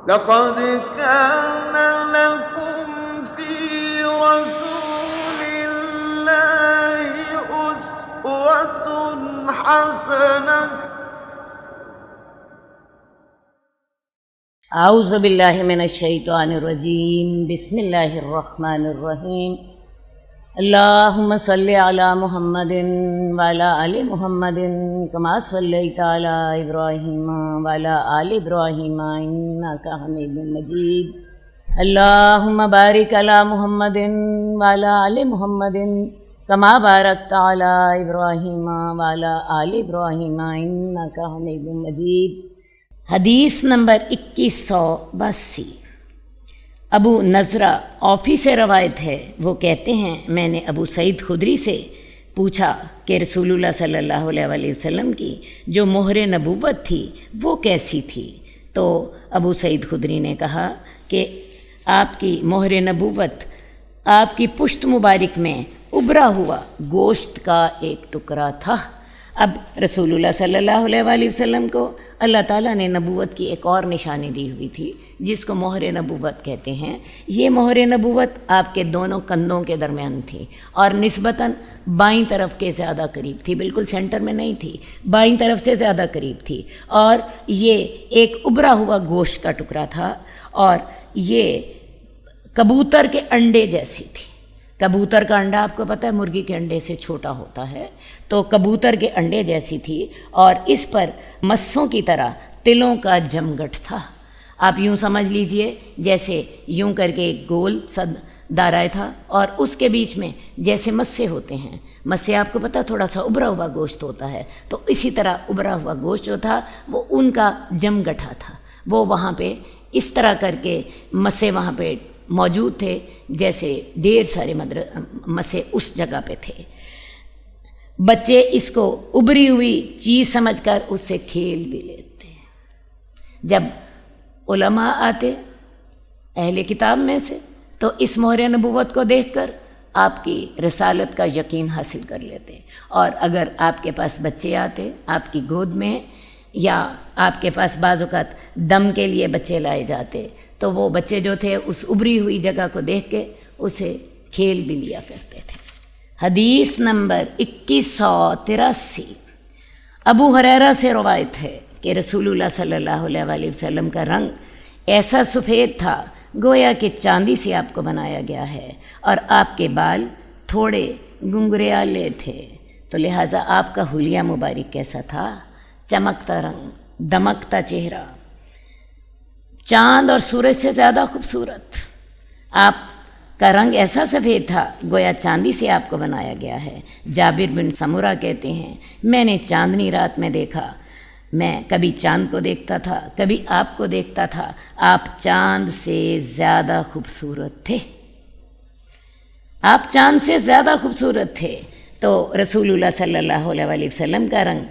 لقد كان لكم في رسول الله أسوة حسنة اعوذ باللہ من الشیطان الرجیم بسم اللہ الرحمن الرحیم اللہم صلی علی محمد وعلی آل محمد کما صلیت علی ابراہیم وعلی آل ابراہیم انک حمید مجید اللہم بارک علی محمد وعلی آل محمد کما بارکت علی ابراہیم وعلی آل ابراہیم انک حمید مجید۔ حدیث نمبر 2182۔ ابو نضرہ اوفی سے روایت ہے، وہ کہتے ہیں میں نے ابو سعید خدری سے پوچھا کہ رسول اللہ صلی اللہ علیہ وسلم کی جو مہر نبوت تھی وہ کیسی تھی؟ تو ابو سعید خدری نے کہا کہ آپ کی مہر نبوت آپ کی پشت مبارک میں ابھرا ہوا گوشت کا ایک ٹکڑا تھا۔ اب رسول اللہ صلی اللہ علیہ وسلم کو اللہ تعالیٰ نے نبوت کی ایک اور نشانی دی ہوئی تھی جس کو مہر نبوت کہتے ہیں۔ یہ مہر نبوت آپ کے دونوں کندھوں کے درمیان تھی اور نسبتاً بائیں طرف کے زیادہ قریب تھی، بالکل سینٹر میں نہیں تھی، بائیں طرف سے زیادہ قریب تھی، اور یہ ایک ابھرا ہوا گوشت کا ٹکڑا تھا اور یہ کبوتر کے انڈے جیسی تھی۔ کبوتر کا انڈا آپ کو پتہ ہے مرغی کے انڈے سے چھوٹا ہوتا ہے، تو کبوتر کے انڈے جیسی تھی اور اس پر مسوں کی طرح تلوں کا جمگٹ تھا۔ آپ یوں سمجھ لیجئے جیسے یوں کر کے ایک گول صد دائرہ تھا اور اس کے بیچ میں جیسے مسے ہوتے ہیں، مسے آپ کو پتہ تھوڑا سا ابھرا ہوا گوشت ہوتا ہے، تو اسی طرح ابھرا ہوا گوشت جو تھا وہ ان کا جمگٹھا تھا، وہ وہاں پہ اس طرح کر کے مسے وہاں پہ موجود تھے جیسے ڈھیر سارے مسے اس جگہ پہ تھے۔ بچے اس کو ابھری ہوئی چیز سمجھ کر اس سے کھیل بھی لیتے۔ جب علماء آتے اہل کتاب میں سے تو اس مہر نبوت کو دیکھ کر آپ کی رسالت کا یقین حاصل کر لیتے، اور اگر آپ کے پاس بچے آتے آپ کی گود میں یا آپ کے پاس بعض اوقات دم کے لیے بچے لائے جاتے تو وہ بچے جو تھے اس ابھری ہوئی جگہ کو دیکھ کے اسے کھیل بھی لیا کرتے تھے۔ حدیث نمبر 2183۔ ابو ہریرہ سے روایت ہے کہ رسول اللہ صلی اللہ علیہ وسلم کا رنگ ایسا سفید تھا گویا کہ چاندی سے آپ کو بنایا گیا ہے، اور آپ کے بال تھوڑے گنگریالے تھے، تو لہٰذا آپ کا حلیہ مبارک کیسا تھا؟ چمکتا رنگ، دمکتا چہرہ، چاند اور سورج سے زیادہ خوبصورت۔ آپ کا رنگ ایسا سفید تھا گویا چاندی سے آپ کو بنایا گیا ہے۔ جابر بن سمرہ کہتے ہیں میں نے چاندنی رات میں دیکھا، میں کبھی چاند کو دیکھتا تھا کبھی آپ کو دیکھتا تھا، آپ چاند سے زیادہ خوبصورت تھے، آپ چاند سے زیادہ خوبصورت تھے۔ تو رسول اللہ صلی اللہ علیہ وسلم کا رنگ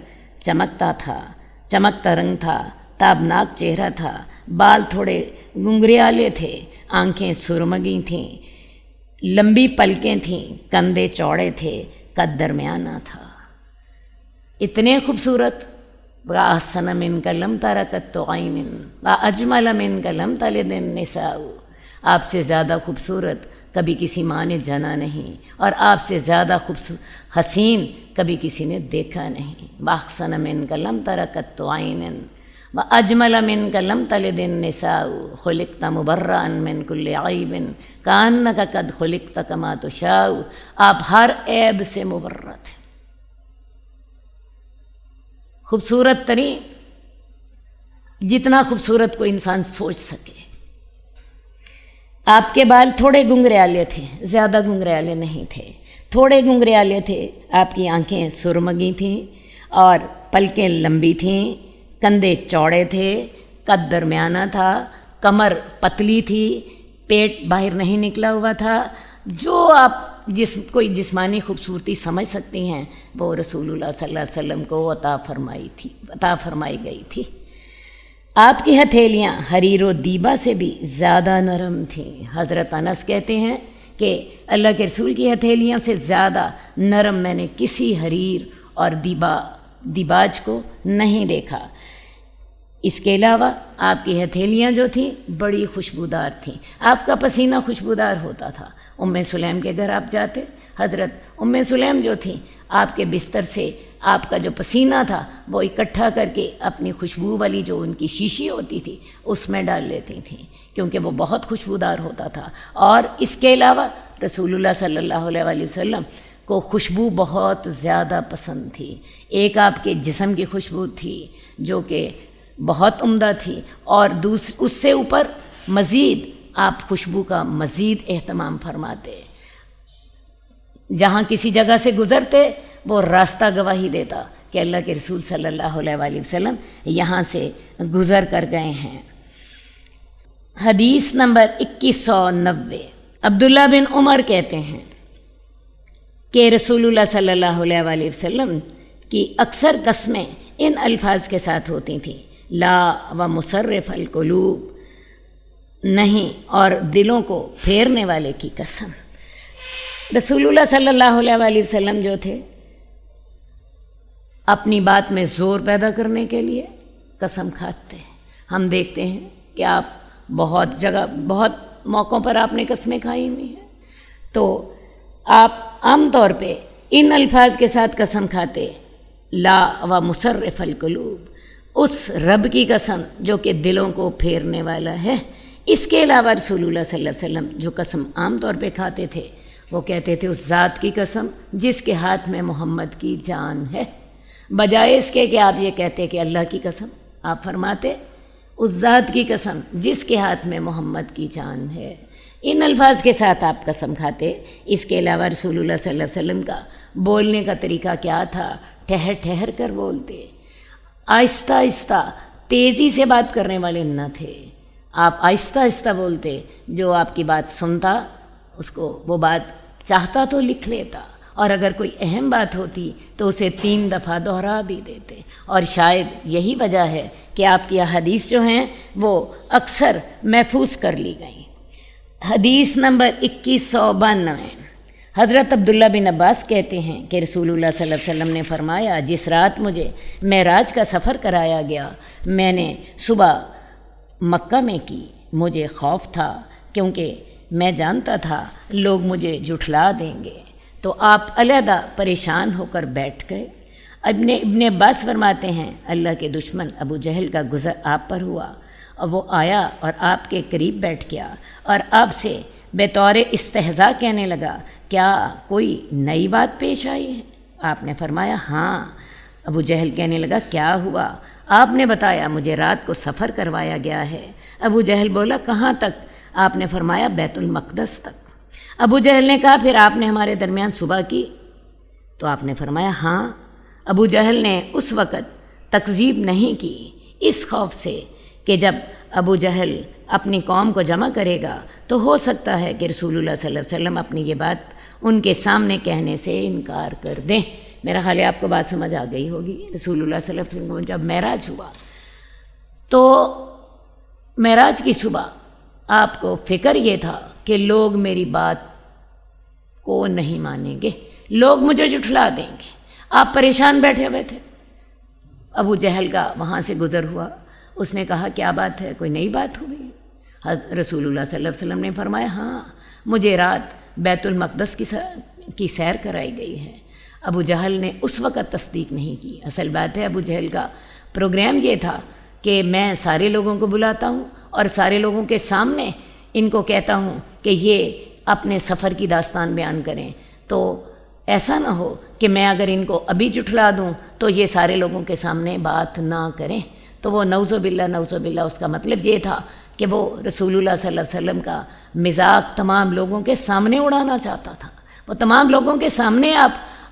چمکتا رنگ تھا، تابناک چہرہ تھا، بال تھوڑے گنگریالے تھے، آنکھیں سرمگی تھیں، لمبی پلکیں تھیں، کندھے چوڑے تھے، قد درمیانہ تھا۔ اتنے خوبصورت وَأَحْسَنَ مِنْكَ لَمْ تَرَ قَطُّ عَيْنٌ وَأَجْمَلَ مِنْكَ لَمْ تَلِدِ النِّسَاءُ۔ آپ سے زیادہ خوبصورت کبھی کسی ماں نے جنا نہیں، اور آپ سے زیادہ حسین کبھی کسی نے دیکھا نہیں۔ وَأَحْسَنَ مِنْكَ لَمْ تَرَ قَطُّ عَيْنٌ وَأَجْمَلَ مِنْكَ لَمْ تَلِدِ النِّسَاءُ خُلِقْتَ مُبَرَّأً مِنْ كُلِّ عَيْبٍ كَأَنَّكَ قَدْ خُلِقْتَ كَمَا تَشَاءُ۔ آپ ہر عیب سے مبرّہ تھے، خوبصورت ترین، جتنا خوبصورت کوئی انسان سوچ سکے۔ آپ کے بال تھوڑے گنگریالے تھے، زیادہ گنگریالے نہیں تھے، تھوڑے گنگریالے تھے، آپ کی آنکھیں سرمگی تھیں اور پلکیں لمبی تھیں، کندھے چوڑے تھے، قد درمیانہ تھا، کمر پتلی تھی، پیٹ باہر نہیں نکلا ہوا تھا۔ جو آپ کوئی جسمانی خوبصورتی سمجھ سکتی ہیں وہ رسول اللہ صلی اللہ علیہ وسلم کو عطا فرمائی گئی تھی۔ آپ کی ہتھیلیاں حریر و دیبا سے بھی زیادہ نرم تھیں۔ حضرت انس کہتے ہیں کہ اللہ کے رسول کی ہتھیلیوں سے زیادہ نرم میں نے کسی حریر اور دیباج کو نہیں دیکھا۔ اس کے علاوہ آپ کی ہتھیلیاں جو تھیں بڑی خوشبودار تھیں، آپ کا پسینہ خوشبودار ہوتا تھا۔ سلیم کے گھر آپ جاتے، حضرت سلیم جو تھیں آپ کے بستر سے آپ کا جو پسینہ تھا وہ اکٹھا کر کے اپنی خوشبو والی جو ان کی شیشی ہوتی تھی اس میں ڈال لیتی تھیں، کیونکہ وہ بہت خوشبودار ہوتا تھا۔ اور اس کے علاوہ رسول اللہ صلی اللہ علیہ وآلہ وسلم کو خوشبو بہت زیادہ پسند تھی۔ ایک آپ کے جسم کی خوشبو تھی جو کہ بہت عمدہ تھی، اور اس سے اوپر مزید آپ خوشبو کا مزید اہتمام فرماتے۔ جہاں کسی جگہ سے گزرتے وہ راستہ گواہی دیتا کہ اللہ کے رسول صلی اللہ علیہ وآلہ وسلم یہاں سے گزر کر گئے ہیں۔ حدیث نمبر 2190، عبداللہ بن عمر کہتے ہیں کہ رسول اللہ صلی اللہ علیہ وآلہ وسلم کی اکثر قسمیں ان الفاظ کے ساتھ ہوتی تھیں، لا و مصرف القلوب، نہیں اور دلوں کو پھیرنے والے کی قسم۔ رسول اللہ صلی اللہ علیہ وآلہ وسلم جو تھے اپنی بات میں زور پیدا کرنے کے لیے قسم کھاتے ہیں۔ ہم دیکھتے ہیں کہ آپ بہت جگہ بہت موقعوں پر آپ نے قسمیں کھائی ہوئی ہیں، تو آپ عام طور پہ ان الفاظ کے ساتھ قسم کھاتے، لا و مصرف القلوب، اس رب کی قسم جو کہ دلوں کو پھیرنے والا ہے۔ اس کے علاوہ رسول اللہ صلی اللہ علیہ وسلم جو قسم عام طور پہ کھاتے تھے وہ کہتے تھے اس ذات کی قسم جس کے ہاتھ میں محمد کی جان ہے، بجائے اس کے کہ آپ یہ کہتے کہ اللہ کی قسم، آپ فرماتے اس ذات کی قسم جس کے ہاتھ میں محمد کی جان ہے۔ ان الفاظ کے ساتھ آپ قسم کھاتے۔ اس کے علاوہ رسول اللہ صلی اللہ علیہ وسلم کا بولنے کا طریقہ کیا تھا؟ ٹھہر ٹھہر کر بولتے، آہستہ آہستہ، تیزی سے بات کرنے والے نہ تھے۔ آپ آہستہ آہستہ بولتے، جو آپ کی بات سنتا اس کو وہ بات چاہتا تو لکھ لیتا، اور اگر کوئی اہم بات ہوتی تو اسے 3 دفعہ دہرا بھی دیتے، اور شاید یہی وجہ ہے کہ آپ کی احادیث جو ہیں وہ اکثر محفوظ کر لی گئیں۔ حدیث نمبر 2192، حضرت عبداللہ بن عباس کہتے ہیں کہ رسول اللہ صلی اللہ علیہ وسلم نے فرمایا، جس رات مجھے معراج کا سفر کرایا گیا میں نے صبح مکہ میں کی، مجھے خوف تھا کیونکہ میں جانتا تھا لوگ مجھے جھٹلا دیں گے، تو آپ علیحدہ پریشان ہو کر بیٹھ گئے۔ ابن عباس فرماتے ہیں اللہ کے دشمن ابو جہل کا گزر آپ پر ہوا، اور وہ آیا اور آپ کے قریب بیٹھ گیا اور آپ سے بطور استہزاء کہنے لگا، کیا کوئی نئی بات پیش آئی ہے؟ آپ نے فرمایا ہاں۔ ابو جہل کہنے لگا کیا ہوا؟ آپ نے بتایا مجھے رات کو سفر کروایا گیا ہے۔ ابو جہل بولا کہاں تک؟ آپ نے فرمایا بیت المقدس تک۔ ابو جہل نے کہا پھر آپ نے ہمارے درمیان صبح کی؟ تو آپ نے فرمایا ہاں۔ ابو جہل نے اس وقت تکذیب نہیں کی، اس خوف سے کہ جب ابو جہل اپنی قوم کو جمع کرے گا تو ہو سکتا ہے کہ رسول اللہ صلی اللہ علیہ وسلم اپنی یہ بات ان کے سامنے کہنے سے انکار کر دیں۔ میرا خیال ہے آپ کو بات سمجھ آ گئی ہوگی۔ رسول اللہ صلی اللہ علیہ وسلم کو جب معراج ہوا تو معراج کی صبح آپ کو فکر یہ تھا کہ لوگ میری بات کو نہیں مانیں گے، لوگ مجھے جھٹلا دیں گے۔ آپ پریشان بیٹھے ہوئے تھے۔ ابو جہل کا وہاں سے گزر ہوا، اس نے کہا کیا بات ہے، کوئی نئی بات ہوئی؟ رسول اللہ صلی اللہ علیہ وسلم نے فرمایا ہاں، مجھے رات بیت المقدس کی سیر کرائی گئی ہے۔ ابو جہل نے اس وقت تصدیق نہیں کی۔ اصل بات ہے ابو جہل کا پروگرام یہ تھا کہ میں سارے لوگوں کو بلاتا ہوں اور سارے لوگوں کے سامنے ان کو کہتا ہوں کہ یہ اپنے سفر کی داستان بیان کریں، تو ایسا نہ ہو کہ میں اگر ان کو ابھی جھٹلا دوں تو یہ سارے لوگوں کے سامنے بات نہ کریں۔ تو وہ نعوذ باللہ اس کا مطلب یہ تھا کہ وہ رسول اللہ صلی اللہ علیہ وسلم کا مذاق تمام لوگوں کے سامنے اڑانا چاہتا تھا، وہ تمام لوگوں کے سامنے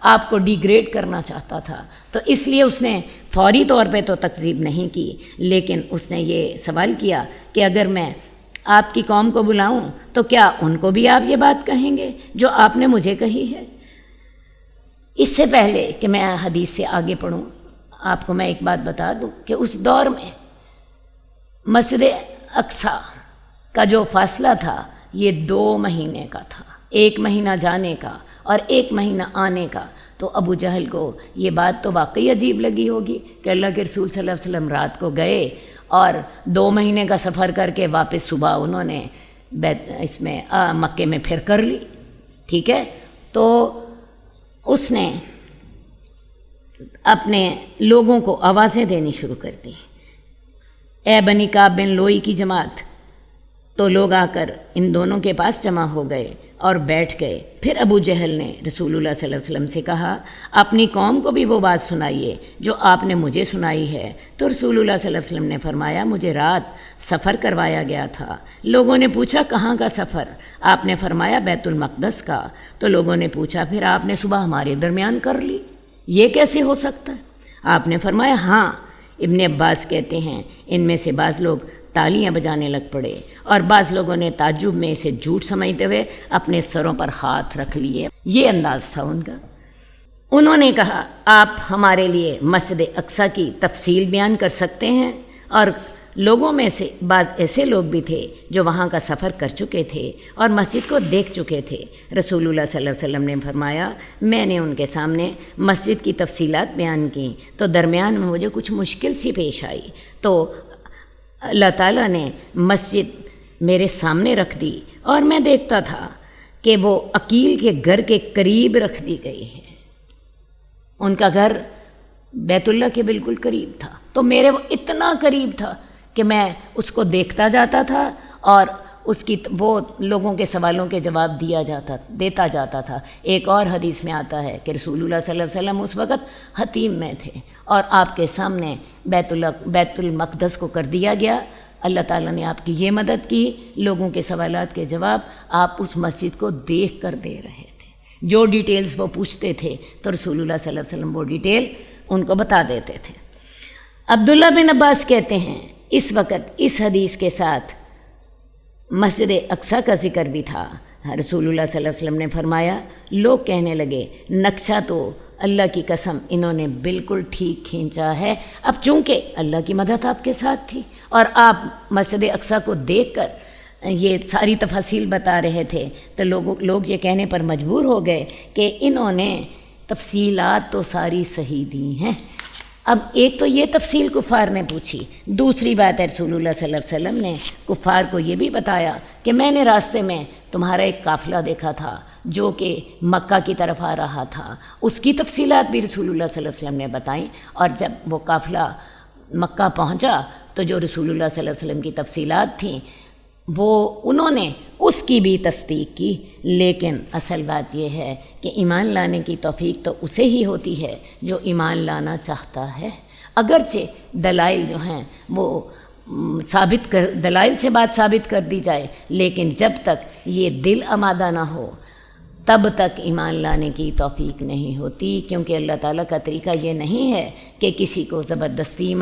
آپ کو ڈیگریڈ کرنا چاہتا تھا۔ تو اس لیے اس نے فوری طور پہ تو تکذیب نہیں کی، لیکن اس نے یہ سوال کیا کہ اگر میں آپ کی قوم کو بلاؤں تو کیا ان کو بھی آپ یہ بات کہیں گے جو آپ نے مجھے کہی ہے؟ اس سے پہلے کہ میں حدیث سے آگے پڑھوں، آپ کو میں ایک بات بتا دوں کہ اس دور میں مسجد اقصی کا جو فاصلہ تھا یہ 2 مہینے کا تھا، 1 مہینہ جانے کا اور 1 مہینہ آنے کا۔ تو ابو جہل کو یہ بات تو واقعی عجیب لگی ہوگی کہ اللہ کے رسول صلی اللہ علیہ وسلم رات کو گئے اور 2 مہینے کا سفر کر کے واپس صبح انہوں نے مکے میں پھر کر لی. ٹھیک ہے، تو اس نے اپنے لوگوں کو آوازیں دینی شروع کر دی، اے بنی کعب بن لوئی کی جماعت. تو لوگ آ کر ان دونوں کے پاس جمع ہو گئے اور بیٹھ گئے. پھر ابو جہل نے رسول اللہ صلی اللہ علیہ وسلم سے کہا، اپنی قوم کو بھی وہ بات سنائیے جو آپ نے مجھے سنائی ہے. تو رسول اللہ صلی اللہ علیہ وسلم نے فرمایا، مجھے رات سفر کروایا گیا تھا. لوگوں نے پوچھا، کہاں کا سفر؟ آپ نے فرمایا، بیت المقدس کا. تو لوگوں نے پوچھا، پھر آپ نے صبح ہمارے درمیان کر لی، یہ کیسے ہو سکتا ہے؟ آپ نے فرمایا، ہاں. ابن عباس کہتے ہیں ان میں سے بعض لوگ تالیاں بجانے لگ پڑے اور بعض لوگوں نے تعجب میں اسے جھوٹ سمجھتے ہوئے اپنے سروں پر ہاتھ رکھ لیے. یہ انداز تھا ان کا. انہوں نے کہا، آپ ہمارے لیے مسجد اقصی کی تفصیل بیان کر سکتے ہیں؟ اور لوگوں میں سے بعض ایسے لوگ بھی تھے جو وہاں کا سفر کر چکے تھے اور مسجد کو دیکھ چکے تھے. رسول اللہ صلی اللہ علیہ وسلم نے فرمایا، میں نے ان کے سامنے مسجد کی تفصیلات بیان کیں تو درمیان میں مجھے کچھ مشکل سی پیش آئی، تو اللہ تعالیٰ نے مسجد میرے سامنے رکھ دی اور میں دیکھتا تھا کہ وہ عقیل کے گھر کے قریب رکھ دی گئی ہے. ان کا گھر بیت اللہ کے بالکل قریب تھا، تو میرے وہ اتنا قریب تھا کہ میں اس کو دیکھتا جاتا تھا اور اس کی وہ لوگوں کے سوالوں کے جواب دیتا جاتا تھا. ایک اور حدیث میں آتا ہے کہ رسول اللہ صلی اللہ علیہ وسلم اس وقت حتیم میں تھے اور آپ کے سامنے بیت المقدس کو کر دیا گیا. اللہ تعالیٰ نے آپ کی یہ مدد کی، لوگوں کے سوالات کے جواب آپ اس مسجد کو دیکھ کر دے رہے تھے. جو ڈیٹیلز وہ پوچھتے تھے تو رسول اللہ صلی اللہ علیہ وسلم وہ ڈیٹیل ان کو بتا دیتے تھے. عبداللہ بن عباس کہتے ہیں اس وقت اس حدیث کے ساتھ مسجد اقصی کا ذکر بھی تھا. رسول اللہ صلی اللہ علیہ وسلم نے فرمایا، لوگ کہنے لگے، نقشہ تو اللہ کی قسم انہوں نے بالکل ٹھیک کھینچا ہے. اب چونکہ اللہ کی مدد آپ کے ساتھ تھی اور آپ مسجد اقصی کو دیکھ کر یہ ساری تفاصیل بتا رہے تھے تو لوگ یہ کہنے پر مجبور ہو گئے کہ انہوں نے تفصیلات تو ساری صحیح دی ہیں. اب ایک تو یہ تفصیل کفار نے پوچھی، دوسری بات ہے رسول اللہ صلی اللہ علیہ وسلم نے کفار کو یہ بھی بتایا کہ میں نے راستے میں تمہارا ایک قافلہ دیکھا تھا جو کہ مکہ کی طرف آ رہا تھا. اس کی تفصیلات بھی رسول اللہ صلی اللہ علیہ وسلم نے بتائیں، اور جب وہ قافلہ مکہ پہنچا تو جو رسول اللہ صلی اللہ علیہ وسلم کی تفصیلات تھیں وہ انہوں نے اس کی بھی تصدیق کی. لیکن اصل بات یہ ہے کہ ایمان لانے کی توفیق تو اسے ہی ہوتی ہے جو ایمان لانا چاہتا ہے. اگرچہ دلائل جو ہیں وہ دلائل سے بات ثابت کر دی جائے، لیکن جب تک یہ دل آمادہ نہ ہو تب تک ایمان لانے کی توفیق نہیں ہوتی. کیونکہ اللہ تعالیٰ کا طریقہ یہ نہیں ہے کہ کسی کو زبردستی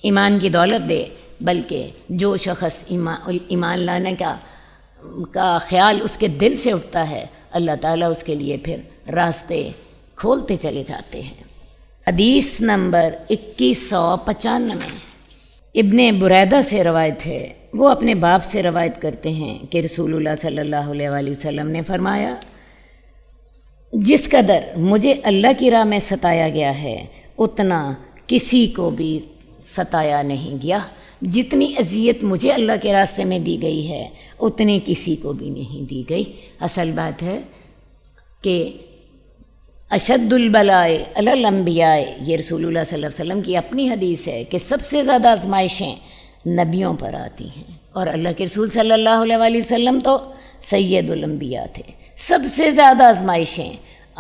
ایمان کی دولت دے، بلکہ جو شخص ایمان لانے کا خیال اس کے دل سے اٹھتا ہے اللہ تعالیٰ اس کے لیے پھر راستے کھولتے چلے جاتے ہیں. حدیث نمبر 2195 ابن بریدہ سے روایت ہے. وہ اپنے باپ سے روایت کرتے ہیں کہ رسول اللہ صلی اللہ علیہ وآلہ وسلم نے فرمایا، جس قدر مجھے اللہ کی راہ میں ستایا گیا ہے اتنا کسی کو بھی ستایا نہیں گیا. جتنی اذیت مجھے اللہ کے راستے میں دی گئی ہے اتنی کسی کو بھی نہیں دی گئی. اصل بات ہے کہ اشد البلاء علی الانبیاء، یہ رسول اللہ صلی اللہ علیہ وسلم کی اپنی حدیث ہے کہ سب سے زیادہ آزمائشیں نبیوں پر آتی ہیں، اور اللہ کے رسول صلی اللہ علیہ وآلہ وسلم تو سید الانبیاء تھے. سب سے زیادہ آزمائشیں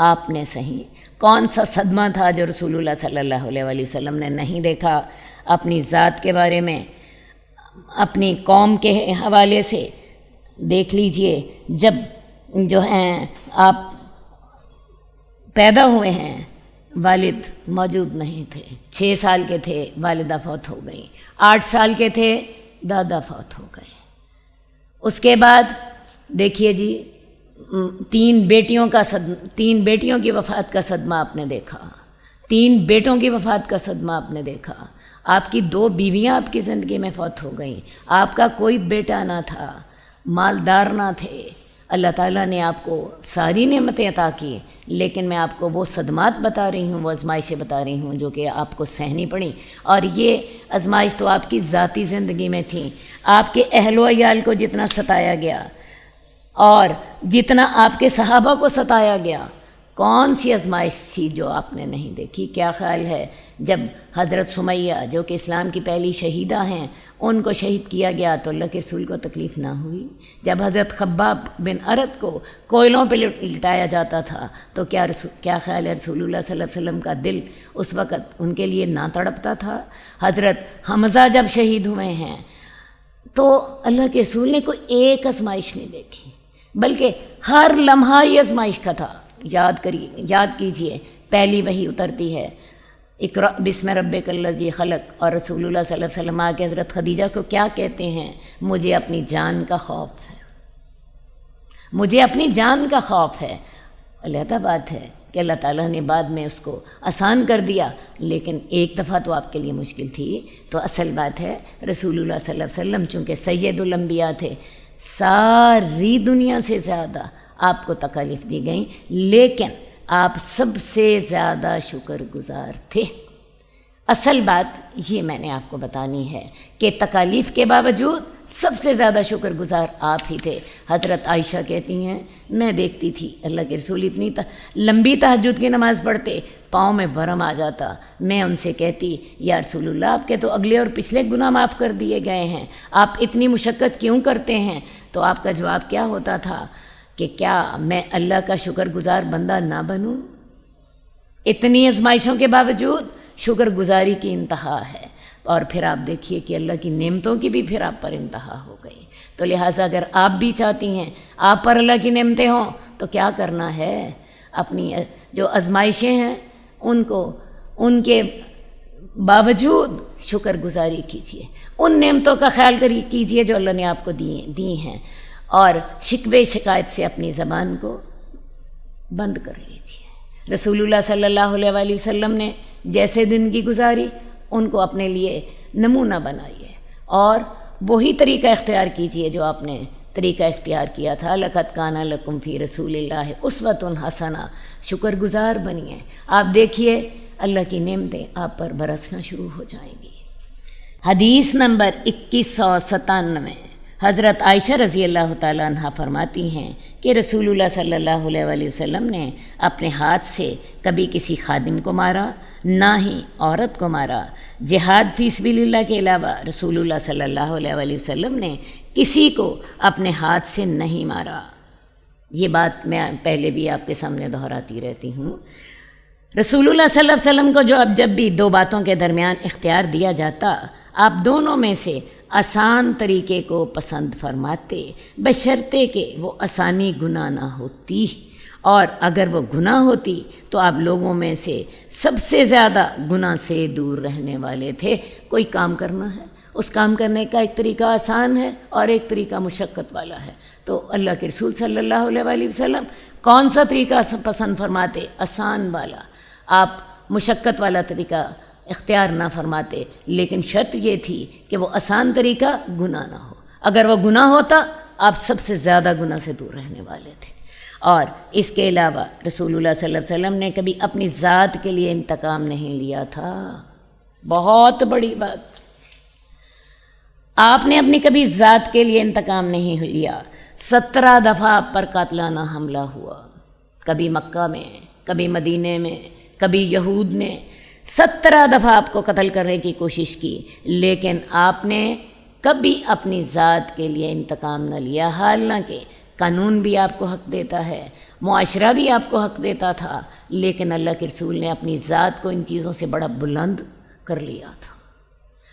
آپ نے سہیں. کون سا صدمہ تھا جو رسول اللہ صلی اللہ علیہ وآلہ وسلم نے نہیں دیکھا؟ اپنی ذات کے بارے میں، اپنی قوم کے حوالے سے دیکھ لیجئے. جب جو ہیں آپ پیدا ہوئے ہیں والد موجود نہیں تھے، 6 سال کے تھے والدہ فوت ہو گئیں، 8 سال کے تھے دادا فوت ہو گئے. اس کے بعد دیکھیے جی 3 بیٹیوں کی وفات کا صدمہ آپ نے دیکھا، 3 بیٹوں کی وفات کا صدمہ آپ نے دیکھا. آپ کی 2 بیویاں آپ کی زندگی میں فوت ہو گئیں. آپ کا کوئی بیٹا نہ تھا، مالدار نہ تھے، اللہ تعالیٰ نے آپ کو ساری نعمتیں عطا کی، لیکن میں آپ کو وہ صدمات بتا رہی ہوں، وہ آزمائشیں بتا رہی ہوں جو کہ آپ کو سہنی پڑیں، اور یہ آزمائش تو آپ کی ذاتی زندگی میں تھیں۔ آپ کے اہل و عیال کو جتنا ستایا گیا اور جتنا آپ کے صحابہ کو ستایا گیا، کون سی آزمائش تھی جو آپ نے نہیں دیکھی؟ کیا خیال ہے جب حضرت سمیہ جو کہ اسلام کی پہلی شہیدہ ہیں ان کو شہید کیا گیا تو اللہ کے رسول کو تکلیف نہ ہوئی؟ جب حضرت خباب بن ارت کو کوئلوں پہ لٹایا جاتا تھا تو کیا خیال ہے رسول اللہ صلی اللہ علیہ وسلم کا دل اس وقت ان کے لیے نہ تڑپتا تھا؟ حضرت حمزہ جب شہید ہوئے ہیں تو اللہ کے رسول نے کوئی ایک آزمائش نہیں دیکھی، بلکہ ہر لمحہ یہ آزمائش کا تھا۔ یاد کیجئے، پہلی وحی اترتی ہے اقرأ بسم ربک الذی خلق، اور رسول اللہ صلی اللہ علیہ وسلم آ کے حضرت خدیجہ کو کیا کہتے ہیں؟ مجھے اپنی جان کا خوف ہے، مجھے اپنی جان کا خوف ہے۔ علیحدہ بات ہے کہ اللہ تعالیٰ نے بعد میں اس کو آسان کر دیا، لیکن ایک دفعہ تو آپ کے لیے مشکل تھی۔ تو اصل بات ہے رسول اللہ صلی اللہ علیہ وسلم چونکہ سید الانبیاء تھے، ساری دنیا سے زیادہ آپ کو تکالیف دی گئیں، لیکن آپ سب سے زیادہ شکر گزار تھے۔ اصل بات یہ میں نے آپ کو بتانی ہے کہ تکالیف کے باوجود سب سے زیادہ شکر گزار آپ ہی تھے۔ حضرت عائشہ کہتی ہیں میں دیکھتی تھی اللہ کے رسول اتنی لمبی تہجد کی نماز پڑھتے، پاؤں میں ورم آ جاتا، میں ان سے کہتی یا رسول اللہ آپ کے تو اگلے اور پچھلے گناہ معاف کر دیے گئے ہیں، آپ اتنی مشقت کیوں کرتے ہیں؟ تو آپ کا جواب کیا ہوتا تھا کہ کیا میں اللہ کا شکر گزار بندہ نہ بنوں؟ اتنی آزمائشوں کے باوجود شکر گزاری کی انتہا ہے، اور پھر آپ دیکھیے کہ اللہ کی نعمتوں کی بھی پھر آپ پر انتہا ہو گئی۔ تو لہٰذا اگر آپ بھی چاہتی ہیں آپ پر اللہ کی نعمتیں ہوں تو کیا کرنا ہے؟ اپنی جو آزمائشیں ہیں ان کے باوجود شکر گزاری کیجیے، ان نعمتوں کا خیال کیجیے جو اللہ نے آپ کو دی ہیں، اور شکوے شکایت سے اپنی زبان کو بند کر لیجیے۔ رسول اللہ صلی اللہ علیہ وآلہ وسلم نے جیسے زندگی گزاری ان کو اپنے لیے نمونہ بنائیے، اور وہی طریقہ اختیار کیجیے جو آپ نے طریقہ اختیار کیا تھا۔ لَقَدْ كَانَ لَكُمْ فِي رَسُولِ اللَّهِ أُسْوَةٌ حَسَنَةٌ، شکر گزار بنیے۔ آپ دیکھیے اللہ کی نعمتیں آپ پر برسنا شروع ہو جائیں گی۔ حدیث نمبر 2197، حضرت عائشہ رضی اللہ تعالیٰ عنہ فرماتی ہیں کہ رسول اللہ صلی اللہ علیہ وآلہ وسلم نے اپنے ہاتھ سے کبھی کسی خادم کو مارا، نہ ہی عورت کو مارا۔ جہاد فی سبیل اللہ کے علاوہ رسول اللہ صلی اللہ علیہ وآلہ وسلم نے کسی کو اپنے ہاتھ سے نہیں مارا۔ یہ بات میں پہلے بھی آپ کے سامنے دہراتی رہتی ہوں۔ رسول اللہ صلی اللہ علیہ وسلم کو جب بھی دو باتوں کے درمیان اختیار دیا جاتا، آپ دونوں میں سے آسان طریقے کو پسند فرماتے، بشرطے کہ وہ آسانی گناہ نہ ہوتی، اور اگر وہ گناہ ہوتی تو آپ لوگوں میں سے سب سے زیادہ گناہ سے دور رہنے والے تھے۔ کوئی کام کرنا ہے، اس کام کرنے کا ایک طریقہ آسان ہے اور ایک طریقہ مشقت والا ہے، تو اللہ کے رسول صلی اللہ علیہ وآلہ وسلم کون سا طریقہ پسند فرماتے؟ آسان والا۔ آپ مشقت والا طریقہ اختیار نہ فرماتے، لیکن شرط یہ تھی کہ وہ آسان طریقہ گناہ نہ ہو۔ اگر وہ گناہ ہوتا آپ سب سے زیادہ گناہ سے دور رہنے والے تھے۔ اور اس کے علاوہ رسول اللہ صلی اللہ علیہ وسلم نے کبھی اپنی ذات کے لیے انتقام نہیں لیا تھا۔ بہت بڑی بات، آپ نے اپنی کبھی ذات کے لیے انتقام نہیں لیا۔ 17 دفعہ آپ پر قاتلانہ حملہ ہوا، کبھی مکہ میں، کبھی مدینے میں، کبھی یہود نے 17 دفعہ آپ کو قتل کرنے کی کوشش کی، لیکن آپ نے کبھی اپنی ذات کے لیے انتقام نہ لیا، حالانکہ قانون بھی آپ کو حق دیتا ہے، معاشرہ بھی آپ کو حق دیتا تھا، لیکن اللہ کے رسول نے اپنی ذات کو ان چیزوں سے بڑا بلند کر لیا تھا۔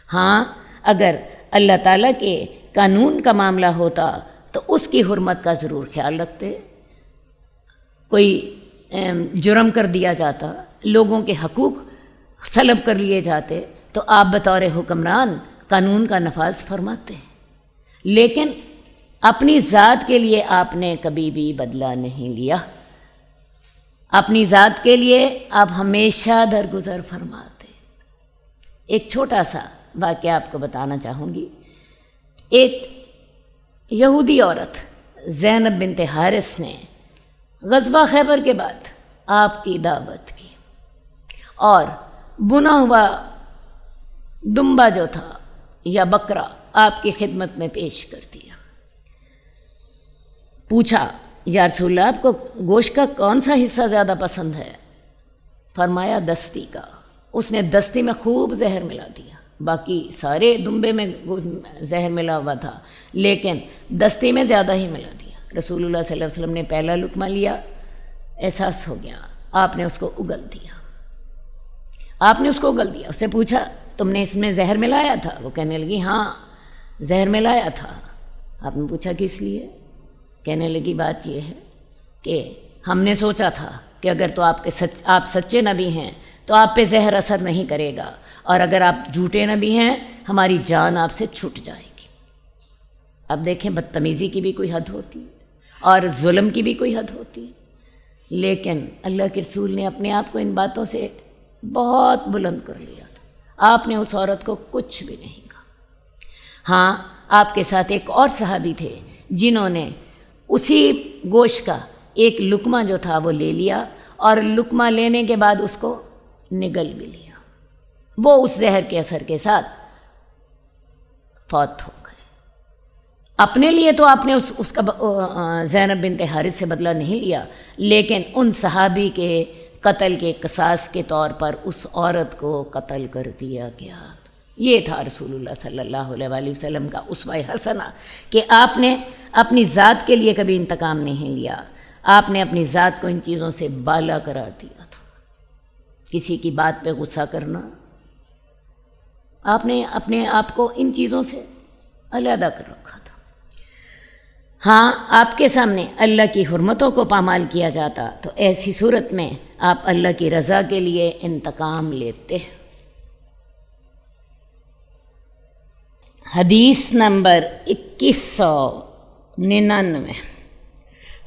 ہاں، اگر اللہ تعالیٰ کے قانون کا معاملہ ہوتا تو اس کی حرمت کا ضرور خیال رکھتے۔ کوئی جرم کر دیا جاتا، لوگوں کے حقوق سلب کر لیے جاتے، تو آپ بطور حکمران قانون کا نفاذ فرماتے، لیکن اپنی ذات کے لیے آپ نے کبھی بھی بدلہ نہیں لیا۔ اپنی ذات کے لیے آپ ہمیشہ درگزر فرماتے۔ ایک چھوٹا سا واقعہ آپ کو بتانا چاہوں گی۔ ایک یہودی عورت زینب بنت حارث نے غزوہ خیبر کے بعد آپ کی دعوت کی اور بنا ہوا دمبا جو تھا یا بکرا آپ کی خدمت میں پیش کر دیا۔ پوچھا یا رسول اللہ آپ کو گوشت کا کون سا حصہ زیادہ پسند ہے؟ فرمایا دستی کا۔ اس نے دستی میں خوب زہر ملا دیا، باقی سارے دمبے میں زہر ملا ہوا تھا لیکن دستی میں زیادہ ہی ملا دیا۔ رسول اللہ صلی اللہ علیہ وسلم نے پہلا لقمہ لیا، احساس ہو گیا، آپ نے اس کو اگل دیا۔ اس سے پوچھا تم نے اس میں زہر ملایا تھا؟ وہ کہنے لگی ہاں زہر ملایا تھا۔ آپ نے پوچھا کس لیے؟ کہنے لگی بات یہ ہے کہ ہم نے سوچا تھا کہ اگر تو آپ سچے نبی ہیں تو آپ پہ زہر اثر نہیں کرے گا، اور اگر آپ جھوٹے نبی ہیں ہماری جان آپ سے چھٹ جائے گی۔ اب دیکھیں بدتمیزی کی بھی کوئی حد ہوتی ہے اور ظلم کی بھی کوئی حد ہوتی ہے، لیکن اللہ کے رسول نے اپنے آپ کو ان باتوں سے بہت بلند کر لیا تھا۔ آپ نے اس عورت کو کچھ بھی نہیں کہا۔ ہاں آپ کے ساتھ ایک اور صحابی تھے جنہوں نے اسی گوشت کا ایک لقمہ جو تھا وہ لے لیا، اور لقمہ لینے کے بعد اس کو نگل بھی لیا۔ وہ اس زہر کے اثر کے ساتھ فوت ہو گئے۔ اپنے لیے تو آپ نے اس کا زینب بنت حارث سے بدلہ نہیں لیا، لیکن ان صحابی کے قتل کے قصاص کے طور پر اس عورت کو قتل کر دیا گیا۔ یہ تھا رسول اللہ صلی اللہ علیہ وآلہ وسلم کا اسوہ حسنہ کہ آپ نے اپنی ذات کے لیے کبھی انتقام نہیں لیا، آپ نے اپنی ذات کو ان چیزوں سے بالا قرار دیا تھا۔ کسی کی بات پہ غصہ کرنا، آپ نے اپنے آپ کو ان چیزوں سے علیحدہ کر رکھا تھا۔ ہاں آپ کے سامنے اللہ کی حرمتوں کو پامال کیا جاتا تو ایسی صورت میں آپ اللہ کی رضا کے لیے انتقام لیتے۔ حدیث نمبر 2199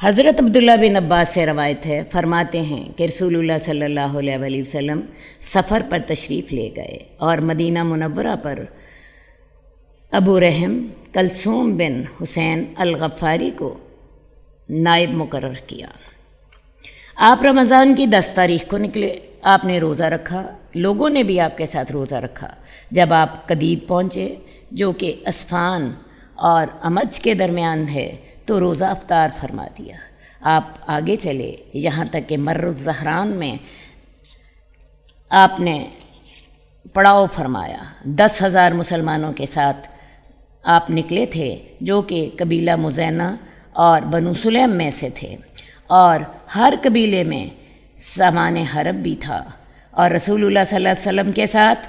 حضرت عبداللہ بن عباس سے روایت ہے، فرماتے ہیں کہ رسول اللہ صلی اللہ علیہ وآلہ وسلم سفر پر تشریف لے گئے اور مدینہ منورہ پر ابو رحم کلثوم بن حسین الغفاری کو نائب مقرر کیا۔ آپ رمضان کی 10 تاریخ کو نکلے، آپ نے روزہ رکھا، لوگوں نے بھی آپ کے ساتھ روزہ رکھا۔ جب آپ قدید پہنچے جو کہ اسفان اور امج کے درمیان ہے تو روزہ افطار فرما دیا۔ آپ آگے چلے یہاں تک کہ مر الزہران میں آپ نے پڑاؤ فرمایا۔ 10,000 مسلمانوں کے ساتھ آپ نکلے تھے جو کہ قبیلہ مزینہ اور بنو سلیم میں سے تھے، اور ہر قبیلے میں سامان حرب بھی تھا، اور رسول اللہ صلی اللہ علیہ وسلم کے ساتھ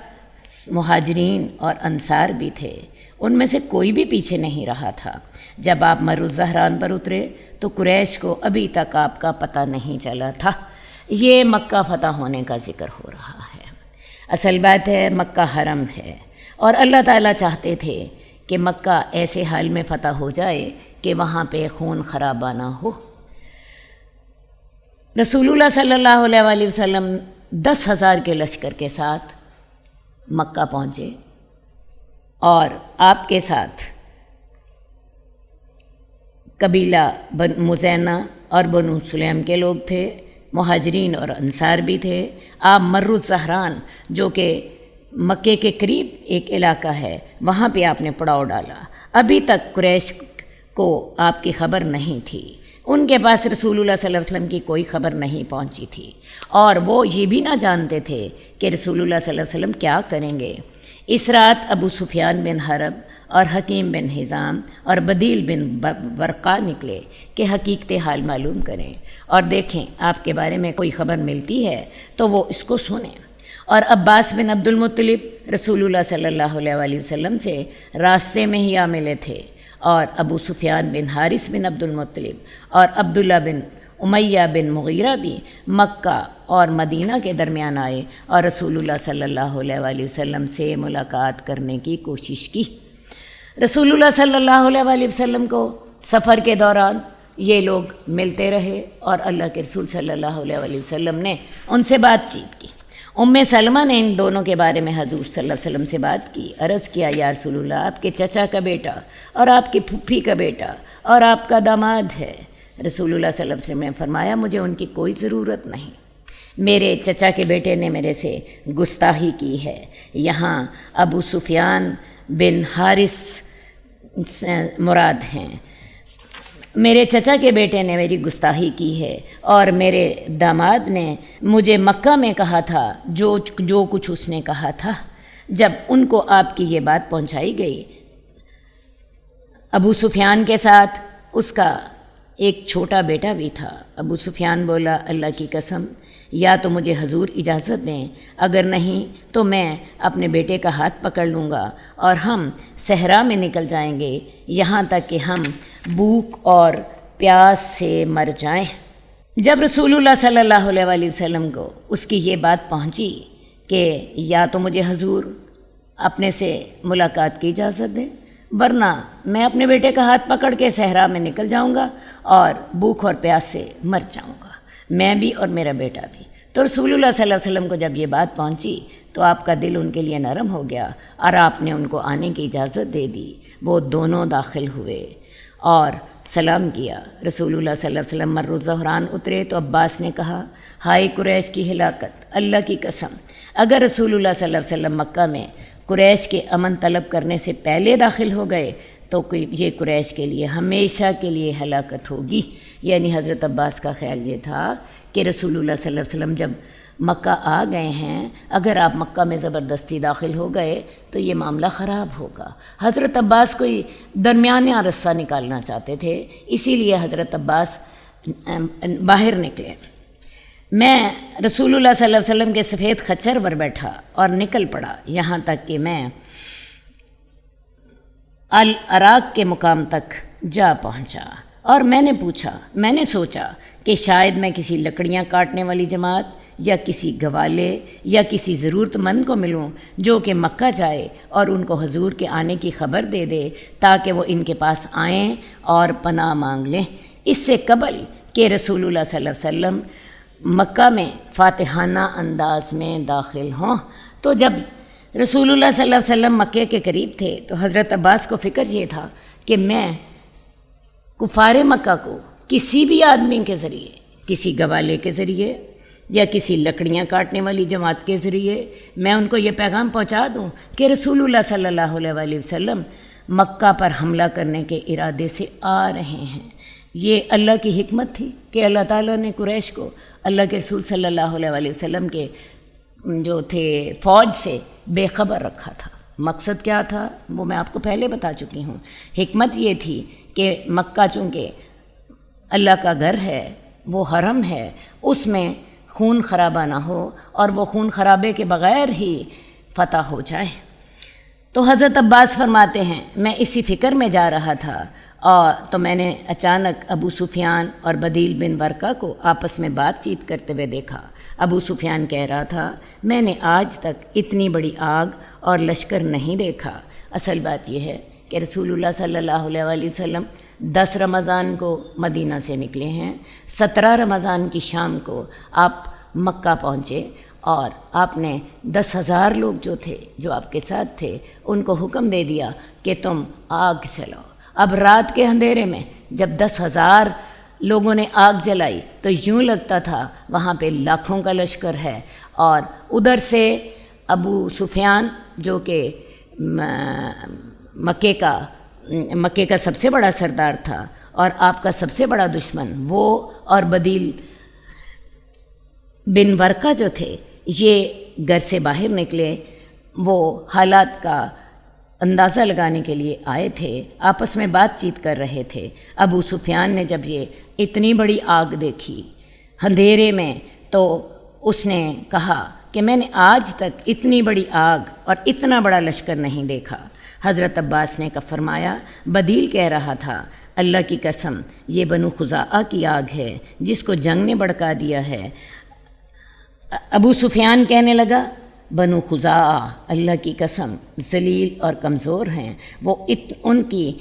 مہاجرین اور انصار بھی تھے، ان میں سے کوئی بھی پیچھے نہیں رہا تھا۔ جب آپ مر الزہران پر اترے تو قریش کو ابھی تک آپ کا پتہ نہیں چلا تھا۔ یہ مکہ فتح ہونے کا ذکر ہو رہا ہے۔ اصل بات ہے مکہ حرم ہے، اور اللہ تعالیٰ چاہتے تھے کہ مکہ ایسے حال میں فتح ہو جائے کہ وہاں پہ خون خرابہ نہ ہو۔ رسول اللہ صلی اللہ علیہ وآلہ وسلم 10,000 کے لشکر کے ساتھ مکہ پہنچے، اور آپ کے ساتھ قبیلہ مزینہ اور بنو سلیم کے لوگ تھے، مہاجرین اور انصار بھی تھے۔ آپ مر الزہران جو کہ مکے کے قریب ایک علاقہ ہے وہاں پہ آپ نے پڑاؤ ڈالا۔ ابھی تک قریش کو آپ کی خبر نہیں تھی، ان کے پاس رسول اللہ صلی اللہ علیہ وسلم کی کوئی خبر نہیں پہنچی تھی، اور وہ یہ بھی نہ جانتے تھے کہ رسول اللہ صلی اللہ علیہ وسلم کیا کریں گے۔ اس رات ابو سفیان بن حرب اور حکیم بن حزام اور بدیل بن ورقا نکلے کہ حقیقت حال معلوم کریں اور دیکھیں آپ کے بارے میں کوئی خبر ملتی ہے تو وہ اس کو سنیں۔ اور عباس بن عبد المطلب رسول اللہ صلی اللہ علیہ وآلہ وسلم سے راستے میں ہی آ ملے تھے، اور ابو سفیان بن حارث بن عبد المطلب اور عبداللہ بن امیہ بن مغیرہ بھی مکہ اور مدینہ کے درمیان آئے اور رسول اللہ صلی اللہ علیہ وآلہ وسلم سے ملاقات کرنے کی کوشش کی۔ رسول اللہ صلی اللہ علیہ وآلہ وسلم کو سفر کے دوران یہ لوگ ملتے رہے، اور اللہ کے رسول صلی اللہ علیہ وآلہ وسلم نے ان سے بات چیت کی، سلمہ نے ان دونوں کے بارے میں حضور صلی اللہ علیہ وسلم سے بات کی، عرض کیا یا رسول اللہ، آپ کے چچا کا بیٹا اور آپ کی پھوپھی کا بیٹا اور آپ کا داماد ہے۔ رسول اللہ صلی اللہ علیہ وسلم نے فرمایا مجھے ان کی کوئی ضرورت نہیں، میرے چچا کے بیٹے نے میرے سے گستاخی کی ہے۔ یہاں ابو سفیان بن حارث مراد ہیں۔ میرے چچا کے بیٹے نے میری گستاخی کی ہے اور میرے داماد نے مجھے مکہ میں کہا تھا جو کچھ اس نے کہا تھا۔ جب ان کو آپ کی یہ بات پہنچائی گئی، ابو سفیان کے ساتھ اس کا ایک چھوٹا بیٹا بھی تھا۔ ابو سفیان بولا اللہ کی قسم، یا تو مجھے حضور اجازت دیں، اگر نہیں تو میں اپنے بیٹے کا ہاتھ پکڑ لوں گا اور ہم صحرا میں نکل جائیں گے یہاں تک کہ ہم بھوک اور پیاس سے مر جائیں۔ جب رسول اللہ صلی اللہ علیہ وسلم کو اس کی یہ بات پہنچی کہ یا تو مجھے حضور اپنے سے ملاقات کی اجازت دیں، ورنہ میں اپنے بیٹے کا ہاتھ پکڑ کے صحرا میں نکل جاؤں گا اور بھوک اور پیاس سے مر جاؤں گا، میں بھی اور میرا بیٹا بھی۔ تو رسول اللہ صلی اللہ علیہ وسلم کو جب یہ بات پہنچی تو آپ کا دل ان کے لیے نرم ہو گیا اور آپ نے ان کو آنے کی اجازت دے دی۔ وہ دونوں داخل ہوئے اور سلام کیا۔ رسول اللہ صلی اللہ علیہ وسلم مر الظہران اترے تو عباس نے کہا ہائے قریش کی ہلاکت، اللہ کی قسم اگر رسول اللہ صلی اللہ علیہ وسلم مکہ میں قریش کے امن طلب کرنے سے پہلے داخل ہو گئے تو یہ قریش کے لیے ہمیشہ کے لیے ہلاکت ہوگی۔ یعنی حضرت عباس کا خیال یہ تھا کہ رسول اللہ صلی اللہ علیہ وسلم جب مکہ آ گئے ہیں، اگر آپ مکہ میں زبردستی داخل ہو گئے تو یہ معاملہ خراب ہوگا۔ حضرت عباس کوئی درمیانہ رستہ نکالنا چاہتے تھے، اسی لیے حضرت عباس باہر نکلے۔ میں رسول اللہ صلی اللہ علیہ وسلم کے سفید خچر پر بیٹھا اور نکل پڑا یہاں تک کہ میں العراق کے مقام تک جا پہنچا، اور میں نے سوچا کہ شاید میں کسی لکڑیاں کاٹنے والی جماعت یا کسی گوالے یا کسی ضرورت مند کو ملوں جو کہ مکہ جائے اور ان کو حضور کے آنے کی خبر دے دے تاکہ وہ ان کے پاس آئیں اور پناہ مانگ لیں، اس سے قبل کہ رسول اللہ صلی اللہ علیہ وسلم مکہ میں فاتحانہ انداز میں داخل ہوں۔ تو جب رسول اللہ صلی اللہ علیہ وسلم مکے کے قریب تھے تو حضرت عباس کو فکر یہ تھا کہ میں کفار مکہ کو کسی بھی آدمی کے ذریعے، کسی گوالے کے ذریعے یا کسی لکڑیاں کاٹنے والی جماعت کے ذریعے میں ان کو یہ پیغام پہنچا دوں کہ رسول اللہ صلی اللہ علیہ وسلم مکہ پر حملہ کرنے کے ارادے سے آ رہے ہیں۔ یہ اللہ کی حکمت تھی کہ اللہ تعالیٰ نے قریش کو اللہ کے رسول صلی اللہ علیہ وسلم کے جو تھے فوج سے بے خبر رکھا تھا۔ مقصد کیا تھا وہ میں آپ کو پہلے بتا چکی ہوں۔ حکمت یہ تھی کہ مکہ چونکہ اللہ کا گھر ہے، وہ حرم ہے، اس میں خون خرابہ نہ ہو اور وہ خون خرابے کے بغیر ہی فتح ہو جائے۔ تو حضرت عباس فرماتے ہیں میں اسی فکر میں جا رہا تھا اور تو میں نے اچانک ابو سفیان اور بدیل بن ورقہ کو آپس میں بات چیت کرتے ہوئے دیکھا۔ ابو سفیان کہہ رہا تھا میں نے آج تک اتنی بڑی آگ اور لشکر نہیں دیکھا۔ اصل بات یہ ہے کہ رسول اللہ صلی اللہ علیہ وسلم 10 رمضان کو مدینہ سے نکلے ہیں، 17 رمضان کی شام کو آپ مکہ پہنچے اور آپ نے 10,000 لوگ جو آپ کے ساتھ تھے ان کو حکم دے دیا کہ تم آگ جلاؤ۔ اب رات کے اندھیرے میں جب 10,000 لوگوں نے آگ جلائی تو یوں لگتا تھا وہاں پہ لاکھوں کا لشکر ہے، اور ادھر سے ابو سفیان جو کہ مکے کا سب سے بڑا سردار تھا اور آپ کا سب سے بڑا دشمن، وہ اور بدیل بن ورقہ جو تھے یہ گھر سے باہر نکلے۔ وہ حالات کا اندازہ لگانے کے لیے آئے تھے، آپس میں بات چیت کر رہے تھے۔ ابو سفیان نے جب یہ اتنی بڑی آگ دیکھی اندھیرے میں تو اس نے کہا کہ میں نے آج تک اتنی بڑی آگ اور اتنا بڑا لشکر نہیں دیکھا۔ حضرت عباس نے فرمایا بدیل کہہ رہا تھا اللہ کی قسم یہ بنو خزاعہ کی آگ ہے جس کو جنگ نے بھڑکا دیا ہے۔ ابو سفیان کہنے لگا بنو خزاعہ اللہ کی قسم ذلیل اور کمزور ہیں، وہ ان کی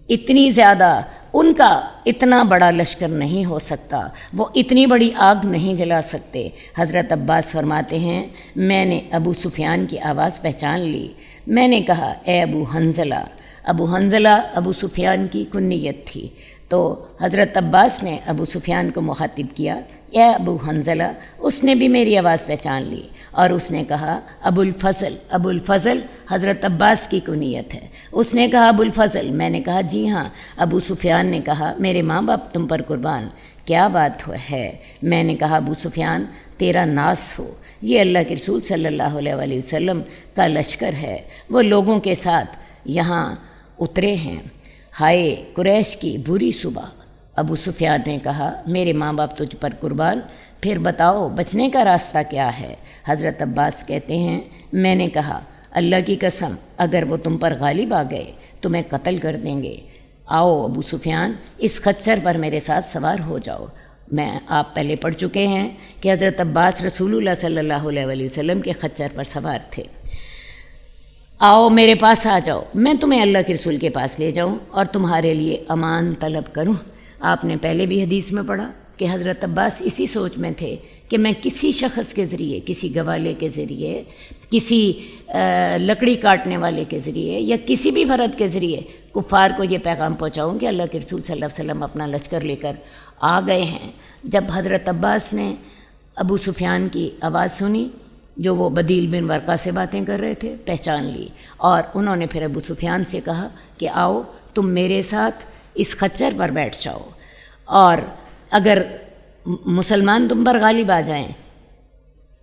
اتنی زیادہ ان کا اتنا بڑا لشکر نہیں ہو سکتا، وہ اتنی بڑی آگ نہیں جلا سکتے۔ حضرت عباس فرماتے ہیں میں نے ابو سفیان کی آواز پہچان لی۔ میں نے کہا اے ابو حنظلہ۔ ابو حنظلہ ابو سفیان کی کنیت تھی، تو حضرت عباس نے ابو سفیان کو مخاطب کیا اے ابو حنظلہ۔ اس نے بھی میری آواز پہچان لی اور اس نے کہا ابو الفضل۔ ابو الفضل حضرت عباس کی کنیت ہے۔ اس نے کہا ابو الفضل۔ میں نے کہا جی ہاں۔ ابو سفیان نے کہا میرے ماں باپ تم پر قربان، کیا بات ہے؟ میں نے کہا ابو سفیان تیرا ناس ہو، یہ اللہ کے رسول صلی اللہ علیہ وآلہ وسلم کا لشکر ہے، وہ لوگوں کے ساتھ یہاں اترے ہیں۔ ہائے قریش کی بری صبح۔ ابو سفیان نے کہا میرے ماں باپ تجھ پر قربان، پھر بتاؤ بچنے کا راستہ کیا ہے؟ حضرت عباس کہتے ہیں میں نے کہا اللہ کی قسم اگر وہ تم پر غالب آ گئے تمہیں قتل کر دیں گے۔ آؤ ابو سفیان اس خچر پر میرے ساتھ سوار ہو جاؤ۔ میں آپ پہلے پڑھ چکے ہیں کہ حضرت عباس رسول اللہ صلی اللہ علیہ وآلہ وسلم کے خچر پر سوار تھے۔ آؤ میرے پاس آ جاؤ، میں تمہیں اللہ کے رسول کے پاس لے جاؤں اور تمہارے لیے امان طلب کروں۔ آپ نے پہلے بھی حدیث میں پڑھا کہ حضرت عباس اسی سوچ میں تھے کہ میں کسی شخص کے ذریعے، کسی گوالے کے ذریعے، کسی لکڑی کاٹنے والے کے ذریعے یا کسی بھی فرد کے ذریعے کفار کو یہ پیغام پہنچاؤں کہ اللہ کے رسول صلی اللہ علیہ وسلم اپنا لشکر لے کر آ گئے ہیں۔ جب حضرت عباس نے ابو سفیان کی آواز سنی جو وہ بدیل بن ورقہ سے باتیں کر رہے تھے، پہچان لی، اور انہوں نے پھر ابو سفیان سے کہا کہ آؤ تم میرے ساتھ اس خچر پر بیٹھ جاؤ، اور اگر مسلمان تم پر غالب آ جائیں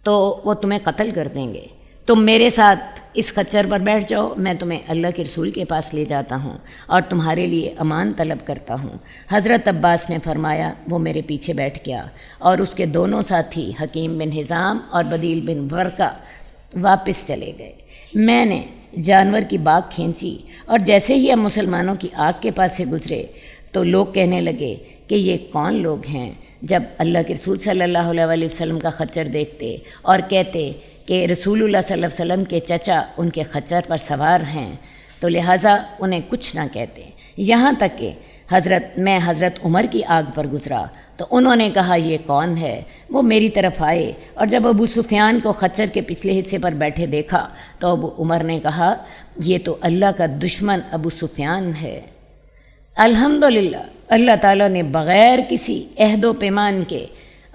تو وہ تمہیں قتل کر دیں گے، تم میرے ساتھ اس خچر پر بیٹھ جاؤ، میں تمہیں اللہ کے رسول کے پاس لے جاتا ہوں اور تمہارے لیے امان طلب کرتا ہوں۔ حضرت عباس نے فرمایا وہ میرے پیچھے بیٹھ گیا اور اس کے دونوں ساتھی حکیم بن حزام اور بدیل بن ورقہ واپس چلے گئے۔ میں نے جانور کی باگ کھینچی اور جیسے ہی ہم مسلمانوں کی آگ کے پاس سے گزرے تو لوگ کہنے لگے کہ یہ کون لوگ ہیں؟ جب اللہ کے رسول صلی اللہ علیہ وآلہ وسلم کا خچر دیکھتے اور کہتے کہ رسول اللہ صلی اللہ علیہ وسلم کے چچا ان کے خچر پر سوار ہیں تو لہٰذا انہیں کچھ نہ کہتے، یہاں تک کہ میں حضرت عمر کی آگ پر گزرا تو انہوں نے کہا یہ کون ہے؟ وہ میری طرف آئے اور جب ابو سفیان کو خچر کے پچھلے حصے پر بیٹھے دیکھا تو ابو عمر نے کہا یہ تو اللہ کا دشمن ابو سفیان ہے۔ الحمدللہ اللہ تعالیٰ نے بغیر کسی عہد و پیمان کے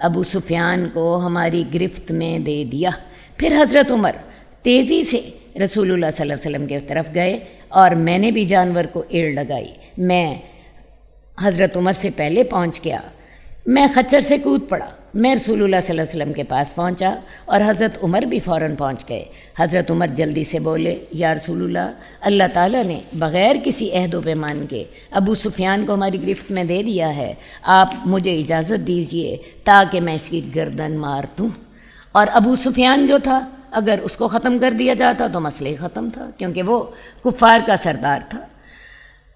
ابو سفیان کو ہماری گرفت میں دے دیا۔ پھر حضرت عمر تیزی سے رسول اللہ صلی اللہ علیہ وسلم کی طرف گئے اور میں نے بھی جانور کو ایڑ لگائی۔ میں حضرت عمر سے پہلے پہنچ گیا، میں خچر سے کود پڑا، میں رسول اللہ صلی اللہ علیہ وسلم کے پاس پہنچا اور حضرت عمر بھی فوراً پہنچ گئے۔ حضرت عمر جلدی سے بولے یا رسول اللہ، اللہ تعالیٰ نے بغیر کسی عہد و پیمان کے ابو سفیان کو ہماری گرفت میں دے دیا ہے، آپ مجھے اجازت دیجئے تاکہ میں اس کی گردن مار دوں۔ اور ابو سفیان جو تھا اگر اس کو ختم کر دیا جاتا تو مسئلہ ختم تھا، کیونکہ وہ کفار کا سردار تھا۔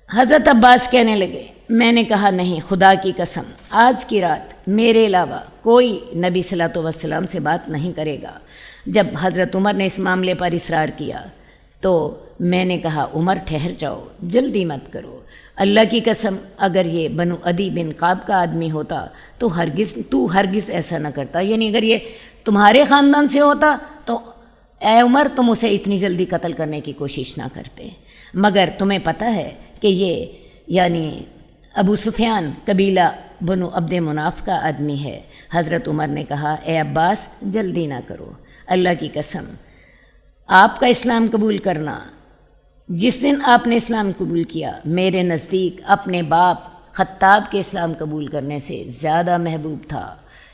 حضرت عباس کہنے لگے، میں نے کہا نہیں، خدا کی قسم آج کی رات میرے علاوہ کوئی نبی صلی اللہ علیہ وسلم سے بات نہیں کرے گا۔ جب حضرت عمر نے اس معاملے پر اصرار کیا تو میں نے کہا عمر ٹھہر جاؤ، جلدی مت کرو، اللہ کی قسم اگر یہ بنو عدی بن قاب کا آدمی ہوتا تو ہرگز ایسا نہ کرتا، یعنی اگر یہ تمہارے خاندان سے ہوتا تو اے عمر تم اسے اتنی جلدی قتل کرنے کی کوشش نہ کرتے، مگر تمہیں پتہ ہے کہ یہ یعنی ابو سفیان قبیلہ بنو عبد مناف کا آدمی ہے۔ حضرت عمر نے کہا اے عباس جلدی نہ کرو، اللہ کی قسم آپ کا اسلام قبول کرنا، جس دن آپ نے اسلام قبول کیا میرے نزدیک اپنے باپ خطاب کے اسلام قبول کرنے سے زیادہ محبوب تھا،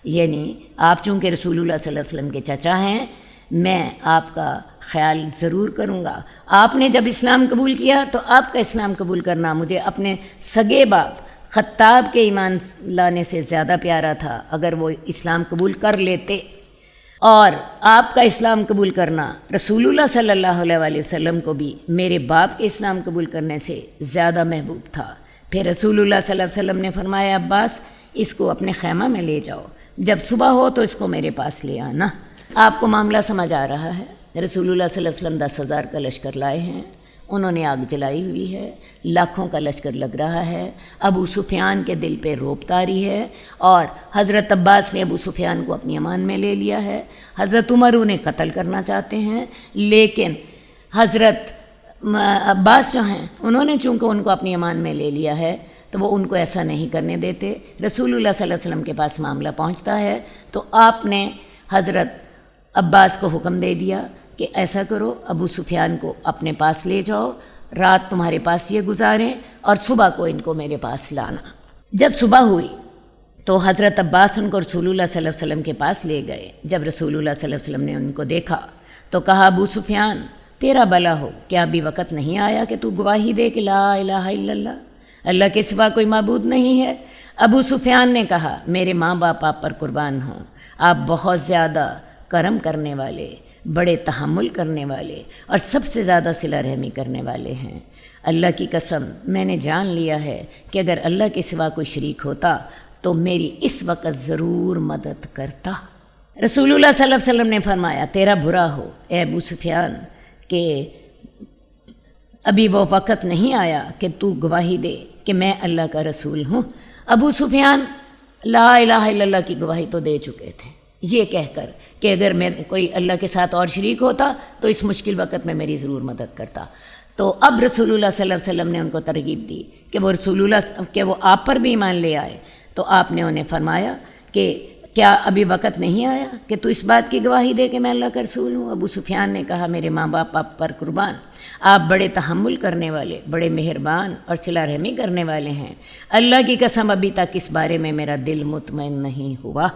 یعنی آپ چونکہ رسول اللہ صلی اللہ علیہ وسلم کے چچا ہیں، میں آپ کا خیال ضرور کروں گا۔ آپ نے جب اسلام قبول کیا تو آپ کا اسلام قبول کرنا مجھے اپنے سگے باپ خطاب کے ایمان لانے سے زیادہ پیارا تھا۔ اگر وہ اسلام قبول کر لیتے، اور آپ کا اسلام قبول کرنا رسول اللہ صلی اللہ علیہ وآلہ وسلم کو بھی میرے باپ کے اسلام قبول کرنے سے زیادہ محبوب تھا۔ پھر رسول اللہ صلی اللہ علیہ وسلم نے فرمایا عباس اس کو اپنے خیمہ میں لے جاؤ، جب صبح ہو تو اس کو میرے پاس لے آنا۔ آپ کو معاملہ سمجھ آ رہا ہے، رسول اللہ صلی اللہ علیہ وسلم 10,000 کا لشکر لائے ہیں انہوں نے آگ جلائی ہوئی ہے، لاکھوں کا لشکر لگ رہا ہے، ابو سفیان کے دل پہ رعب طاری ہے، اور حضرت عباس نے ابو سفیان کو اپنی امان میں لے لیا ہے۔ حضرت عمر انہیں قتل کرنا چاہتے ہیں، لیکن حضرت عباس جو ہیں انہوں نے چونکہ ان کو اپنی امان میں لے لیا ہے تو وہ ان کو ایسا نہیں کرنے دیتے۔ رسول اللہ صلی اللہ علیہ وسلم کے پاس معاملہ پہنچتا ہے تو آپ نے حضرت عباس کو حکم دے دیا کہ ایسا کرو، ابو سفیان کو اپنے پاس لے جاؤ، رات تمہارے پاس یہ گزاریں اور صبح کو ان کو میرے پاس لانا۔ جب صبح ہوئی تو حضرت عباس ان کو رسول اللہ صلی اللہ علیہ وسلم کے پاس لے گئے۔ جب رسول اللہ صلی اللہ علیہ وسلم نے ان کو دیکھا تو کہا، ابو سفیان تیرا بھلا ہو، کیا ابھی وقت نہیں آیا کہ تو گواہی دے کہ لا الہ الا اللہ، اللہ کے سوا کوئی معبود نہیں ہے؟ ابو سفیان نے کہا، میرے ماں باپ آپ پر قربان ہوں، آپ بہت زیادہ کرم کرنے والے، بڑے تحمل کرنے والے اور سب سے زیادہ صلہ رحمی کرنے والے ہیں۔ اللہ کی قسم میں نے جان لیا ہے کہ اگر اللہ کے سوا کوئی شریک ہوتا تو میری اس وقت ضرور مدد کرتا۔ رسول اللہ صلی اللہ علیہ وسلم نے فرمایا، تیرا برا ہو اے ابو سفیان کہ ابھی وہ وقت نہیں آیا کہ تو گواہی دے کہ میں اللہ کا رسول ہوں۔ ابو سفیان لا الہ الا اللہ کی گواہی تو دے چکے تھے، یہ کہہ کر کہ اگر میں کوئی اللہ کے ساتھ اور شریک ہوتا تو اس مشکل وقت میں میری ضرور مدد کرتا۔ تو اب رسول اللہ صلی اللہ علیہ وسلم نے ان کو ترغیب دی کہ وہ رسول اللہ کہ وہ آپ پر بھی ایمان لے آئے۔ تو آپ نے انہیں فرمایا کہ کیا ابھی وقت نہیں آیا کہ تو اس بات کی گواہی دے کہ میں اللہ کا رسول ہوں؟ ابو سفیان نے کہا، میرے ماں باپ آپ پر قربان، آپ بڑے تحمل کرنے والے، بڑے مہربان اور صلہ رحمی کرنے والے ہیں، اللہ کی قسم ابھی تک اس بارے میں میرا دل مطمئن نہیں ہوا۔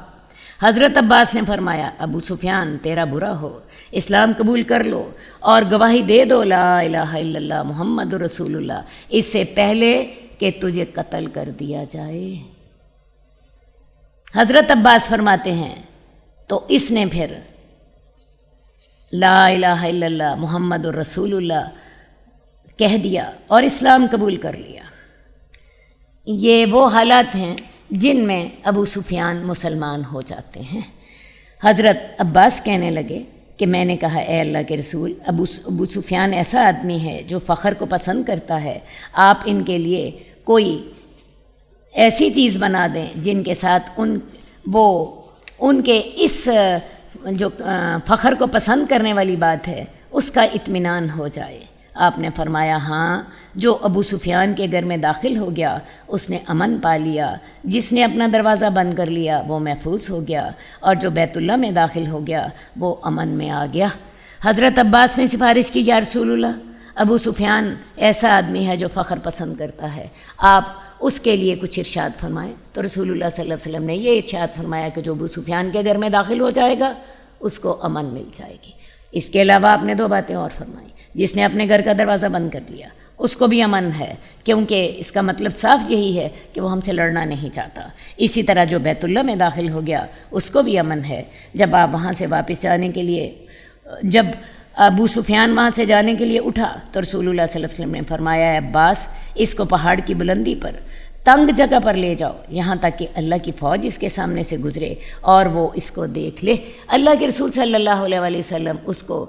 حضرت عباس نے فرمایا، ابو سفیان تیرا برا ہو، اسلام قبول کر لو اور گواہی دے دو لا الہ الا اللہ محمد رسول اللہ، اس سے پہلے کہ تجھے قتل کر دیا جائے۔ حضرت عباس فرماتے ہیں تو اس نے پھر لا الہ الا اللہ محمد رسول اللہ کہہ دیا اور اسلام قبول کر لیا۔ یہ وہ حالات ہیں جن میں ابو سفیان مسلمان ہو جاتے ہیں۔ حضرت عباس کہنے لگے کہ میں نے کہا، اے اللہ کے رسول، ابو سفیان ایسا آدمی ہے جو فخر کو پسند کرتا ہے، آپ ان کے لیے کوئی ایسی چیز بنا دیں جن کے ساتھ ان کے اس جو فخر کو پسند کرنے والی بات ہے اس کا اطمینان ہو جائے۔ آپ نے فرمایا، ہاں، جو ابو سفیان کے گھر میں داخل ہو گیا اس نے امن پا لیا، جس نے اپنا دروازہ بند کر لیا وہ محفوظ ہو گیا، اور جو بیت اللہ میں داخل ہو گیا وہ امن میں آ گیا۔ حضرت عباس نے سفارش کی، یا رسول اللہ، ابو سفیان ایسا آدمی ہے جو فخر پسند کرتا ہے، آپ اس کے لیے کچھ ارشاد فرمائیں۔ تو رسول اللہ صلی اللہ علیہ وسلم نے یہ ارشاد فرمایا کہ جو ابو سفیان کے گھر میں داخل ہو جائے گا اس کو امن مل جائے گی۔ اس کے علاوہ آپ نے 2 باتیں اور فرمائیں، جس نے اپنے گھر کا دروازہ بند کر لیا اس کو بھی امن ہے، کیونکہ اس کا مطلب صاف یہی ہے کہ وہ ہم سے لڑنا نہیں چاہتا۔ اسی طرح جو بیت اللہ میں داخل ہو گیا اس کو بھی امن ہے۔ جب آپ وہاں سے واپس جانے کے لیے جب ابو سفیان وہاں سے جانے کے لیے اٹھا تو رسول اللہ صلی اللہ علیہ وسلم نے فرمایا، اے عباس، اس کو پہاڑ کی بلندی پر تنگ جگہ پر لے جاؤ یہاں تک کہ اللہ کی فوج اس کے سامنے سے گزرے اور وہ اس کو دیکھ لے۔ اللہ کے رسول صلی اللہ علیہ وآلہ وسلم اس کو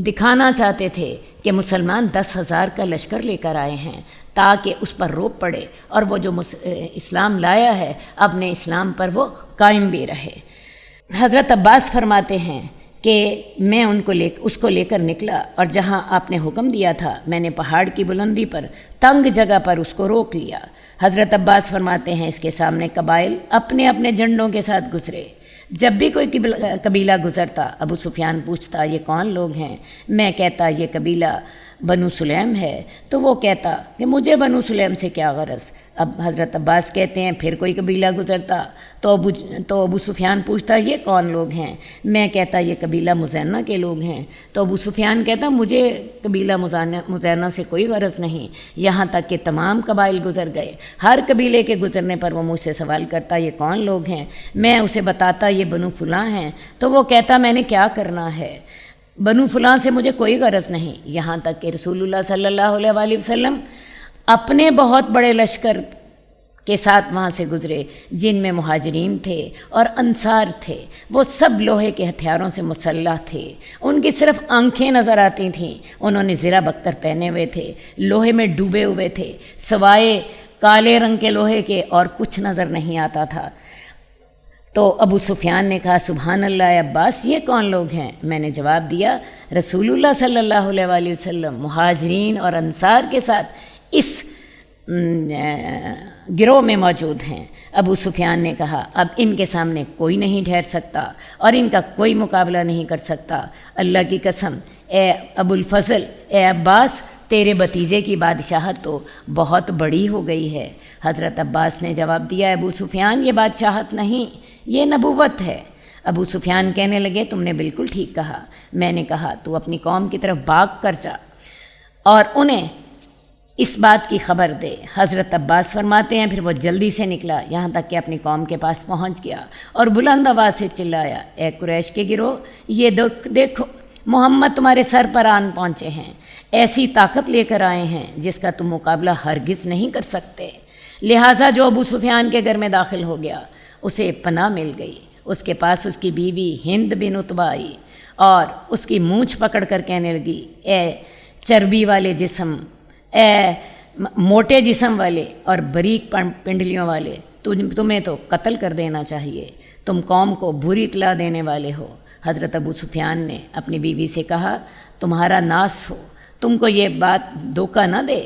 دکھانا چاہتے تھے کہ مسلمان 10,000 کا لشکر لے کر آئے ہیں تاکہ اس پر روب پڑے اور وہ جو اسلام لایا ہے اپنے اسلام پر وہ قائم بھی رہے۔ حضرت عباس فرماتے ہیں کہ میں اس کو لے کر نکلا اور جہاں آپ نے حکم دیا تھا میں نے پہاڑ کی بلندی پر تنگ جگہ پر اس کو روک لیا۔ حضرت عباس فرماتے ہیں اس کے سامنے قبائل اپنے اپنے جھنڈوں کے ساتھ گزرے۔ جب بھی کوئی قبیلہ گزرتا ابو سفیان پوچھتا یہ کون لوگ ہیں؟ میں کہتا یہ قبیلہ بنو سلیم ہے، تو وہ کہتا کہ مجھے بنو سلیم سے کیا غرض۔ اب حضرت عباس کہتے ہیں پھر کوئی قبیلہ گزرتا تو ابو سفیان پوچھتا یہ کون لوگ ہیں؟ میں کہتا یہ قبیلہ مزینہ کے لوگ ہیں، تو ابو سفیان کہتا مجھے قبیلہ مزینہ سے کوئی غرض نہیں۔ یہاں تک کہ تمام قبائل گزر گئے، ہر قبیلے کے گزرنے پر وہ مجھ سے سوال کرتا یہ کون لوگ ہیں؟ میں اسے بتاتا یہ بنو فلاں ہیں، تو وہ کہتا میں نے کیا کرنا ہے، بنو فلاں سے مجھے کوئی غرض نہیں۔ یہاں تک کہ رسول اللہ صلی اللہ علیہ وآلہ وسلم اپنے بہت بڑے لشکر کے ساتھ وہاں سے گزرے جن میں مہاجرین تھے اور انصار تھے، وہ سب لوہے کے ہتھیاروں سے مسلح تھے، ان کی صرف آنکھیں نظر آتی تھیں، انہوں نے زرہ بختر پہنے ہوئے تھے، لوہے میں ڈوبے ہوئے تھے، سوائے کالے رنگ کے لوہے کے اور کچھ نظر نہیں آتا تھا۔ تو ابو سفیان نے کہا سبحان اللہ عباس، یہ کون لوگ ہیں؟ میں نے جواب دیا رسول اللہ صلی اللہ علیہ وآلہ وسلم مہاجرین اور انصار کے ساتھ اس گروہ میں موجود ہیں۔ ابو سفیان نے کہا اب ان کے سامنے کوئی نہیں ٹھہر سکتا اور ان کا کوئی مقابلہ نہیں کر سکتا، اللہ کی قسم اے ابو الفضل، اے عباس، تیرے بھتیجے کی بادشاہت تو بہت بڑی ہو گئی ہے۔ حضرت عباس نے جواب دیا ابو سفیان، یہ بادشاہت نہیں، یہ نبوت ہے۔ ابو سفیان کہنے لگے تم نے بالکل ٹھیک کہا۔ میں نے کہا تو اپنی قوم کی طرف بھاگ کر جا اور انہیں اس بات کی خبر دے۔ حضرت عباس فرماتے ہیں پھر وہ جلدی سے نکلا یہاں تک کہ اپنی قوم کے پاس پہنچ گیا اور بلند آواز سے چلایا اے قریش کے گروہ، یہ دیکھو محمد تمہارے سر پر آن پہنچے ہیں، ایسی طاقت لے کر آئے ہیں جس کا تم مقابلہ ہرگز نہیں کر سکتے۔ لہٰذا جو ابو سفیان کے گھر میں داخل ہو گیا اسے پناہ مل گئی۔ اس کے پاس اس کی بیوی ہند بن عتبہ آئی اور اس کی مونچھ پکڑ کر کہنے لگی اے چربی والے جسم، اے موٹے جسم والے اور باریک پنڈلیوں والے، تمہیں تو قتل کر دینا چاہیے، تم قوم کو بری اطلاع دینے والے ہو۔ حضرت ابو سفیان نے اپنی بیوی سے کہا تمہارا ناس ہو، تم کو یہ بات دھوکہ نہ دے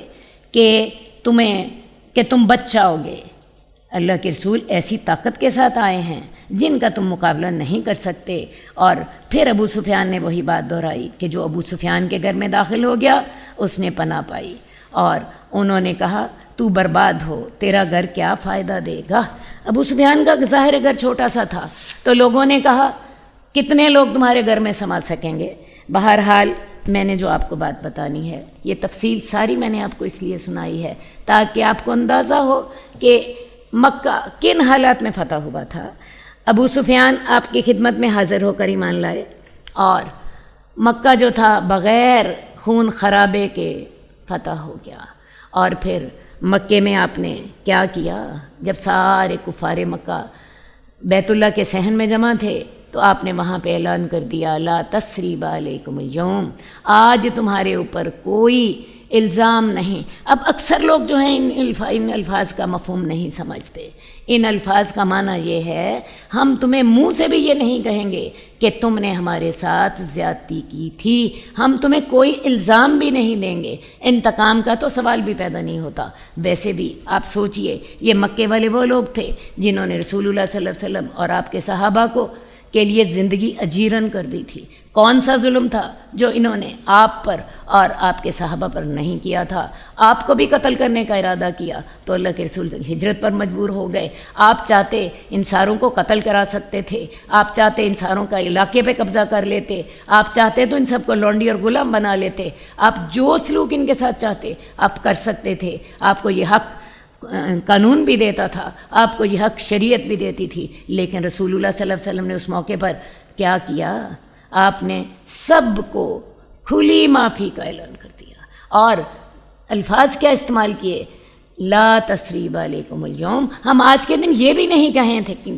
کہ تم بچ جاؤ گے۔ اللہ کے رسول ایسی طاقت کے ساتھ آئے ہیں جن کا تم مقابلہ نہیں کر سکتے۔ اور پھر ابو سفیان نے وہی بات دہرائی کہ جو ابو سفیان کے گھر میں داخل ہو گیا اس نے پناہ پائی، اور انہوں نے کہا تو برباد ہو، تیرا گھر کیا فائدہ دے گا۔ ابو سفیان کا ظاہر گھر چھوٹا سا تھا تو لوگوں نے کہا کتنے لوگ تمہارے گھر میں سما سکیں گے۔ بہرحال میں نے جو آپ کو بات بتانی ہے یہ تفصیل ساری میں نے آپ کو اس لیے سنائی ہے تاکہ آپ کو اندازہ ہو کہ مکہ کن حالات میں فتح ہوا تھا۔ ابو سفیان آپ کی خدمت میں حاضر ہو کر ایمان لائے اور مکہ جو تھا بغیر خون خرابے کے فتح ہو گیا۔ اور پھر مکے میں آپ نے کیا کیا؟ جب سارے کفار مکہ بیت اللہ کے صحن میں جمع تھے تو آپ نے وہاں پہ اعلان کر دیا لا تثریب علیکم الیوم، آج تمہارے اوپر کوئی الزام نہیں۔ اب اکثر لوگ جو ہیں ان الفاظ کا مفہوم نہیں سمجھتے۔ ان الفاظ کا معنی یہ ہے ہم تمہیں منہ سے بھی یہ نہیں کہیں گے کہ تم نے ہمارے ساتھ زیادتی کی تھی، ہم تمہیں کوئی الزام بھی نہیں دیں گے، انتقام کا تو سوال بھی پیدا نہیں ہوتا۔ ویسے بھی آپ سوچئے یہ مکے والے وہ لوگ تھے جنہوں نے رسول اللہ صلی اللہ علیہ وسلم اور آپ کے صحابہ کے لیے زندگی اجیرن کر دی تھی۔ کون سا ظلم تھا جو انہوں نے آپ پر اور آپ کے صحابہ پر نہیں کیا تھا؟ آپ کو بھی قتل کرنے کا ارادہ کیا تو اللہ کے رسول ہجرت پر مجبور ہو گئے۔ آپ چاہتے ان ساروں کو قتل کرا سکتے تھے، آپ چاہتے ان ساروں کا علاقے پہ قبضہ کر لیتے، آپ چاہتے تو ان سب کو لونڈی اور غلام بنا لیتے، آپ جو سلوک ان کے ساتھ چاہتے آپ کر سکتے تھے۔ آپ کو یہ حق قانون بھی دیتا تھا، آپ کو یہ حق شریعت بھی دیتی تھی، لیکن رسول اللہ صلی اللہ علیہ وسلم نے اس موقع پر کیا کیا؟ آپ نے سب کو کھلی معافی کا اعلان کر دیا اور الفاظ کیا استعمال کیے؟ لا تثریب علیکم اليوم، ہم آج کے دن یہ بھی نہیں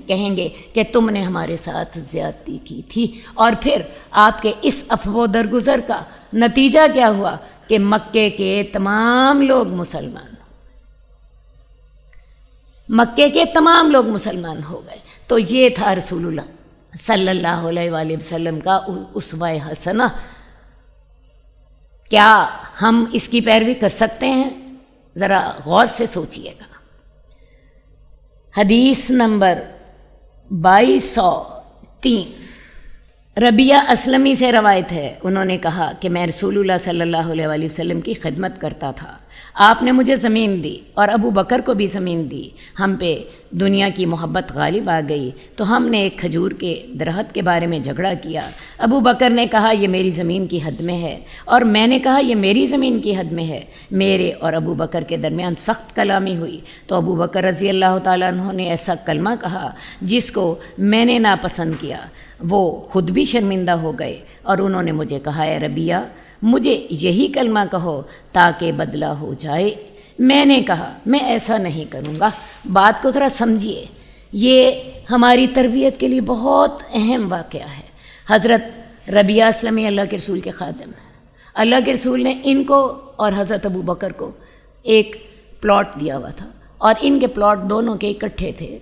کہیں گے کہ تم نے ہمارے ساتھ زیادتی کی تھی۔ اور پھر آپ کے اس عفو و درگزر کا نتیجہ کیا ہوا کہ مکے کے تمام لوگ مسلمان، مکے کے تمام لوگ مسلمان ہو گئے۔ تو یہ تھا رسول اللہ صلی اللہ علیہ وآلہ وسلم کا اسوہ حسنہ۔ کیا ہم اس کی پیروی کر سکتے ہیں؟ ذرا غور سے سوچئے گا۔ حدیث نمبر 2203 ربیہ اسلمی سے روایت ہے، انہوں نے کہا کہ میں رسول اللہ صلی اللہ علیہ وآلہ وسلم کی خدمت کرتا تھا، آپ نے مجھے زمین دی اور ابو بکر کو بھی زمین دی، ہم پہ دنیا کی محبت غالب آ گئی تو ہم نے ایک کھجور کے درخت کے بارے میں جھگڑا کیا۔ ابو بکر نے کہا یہ میری زمین کی حد میں ہے اور میں نے کہا یہ میری زمین کی حد میں ہے۔ میرے اور ابو بکر کے درمیان سخت کلامی ہوئی تو ابو بکر رضی اللہ تعالیٰ عنہ نے ایسا کلمہ کہا جس کو میں نے ناپسند کیا، وہ خود بھی شرمندہ ہو گئے اور انہوں نے مجھے کہا اے ربیہ مجھے یہی کلمہ کہو تاکہ بدلہ ہو جائے۔ میں نے کہا میں ایسا نہیں کروں گا۔ بات کو ذرا سمجھیے، یہ ہماری تربیت کے لیے بہت اہم واقعہ ہے۔ حضرت ربیہ اسلمی اللہ کے رسول کے خادم ہیں۔ اللہ کے رسول نے ان کو اور حضرت ابو بکر کو ایک پلاٹ دیا ہوا تھا، اور ان کے پلاٹ دونوں کے اکٹھے تھے۔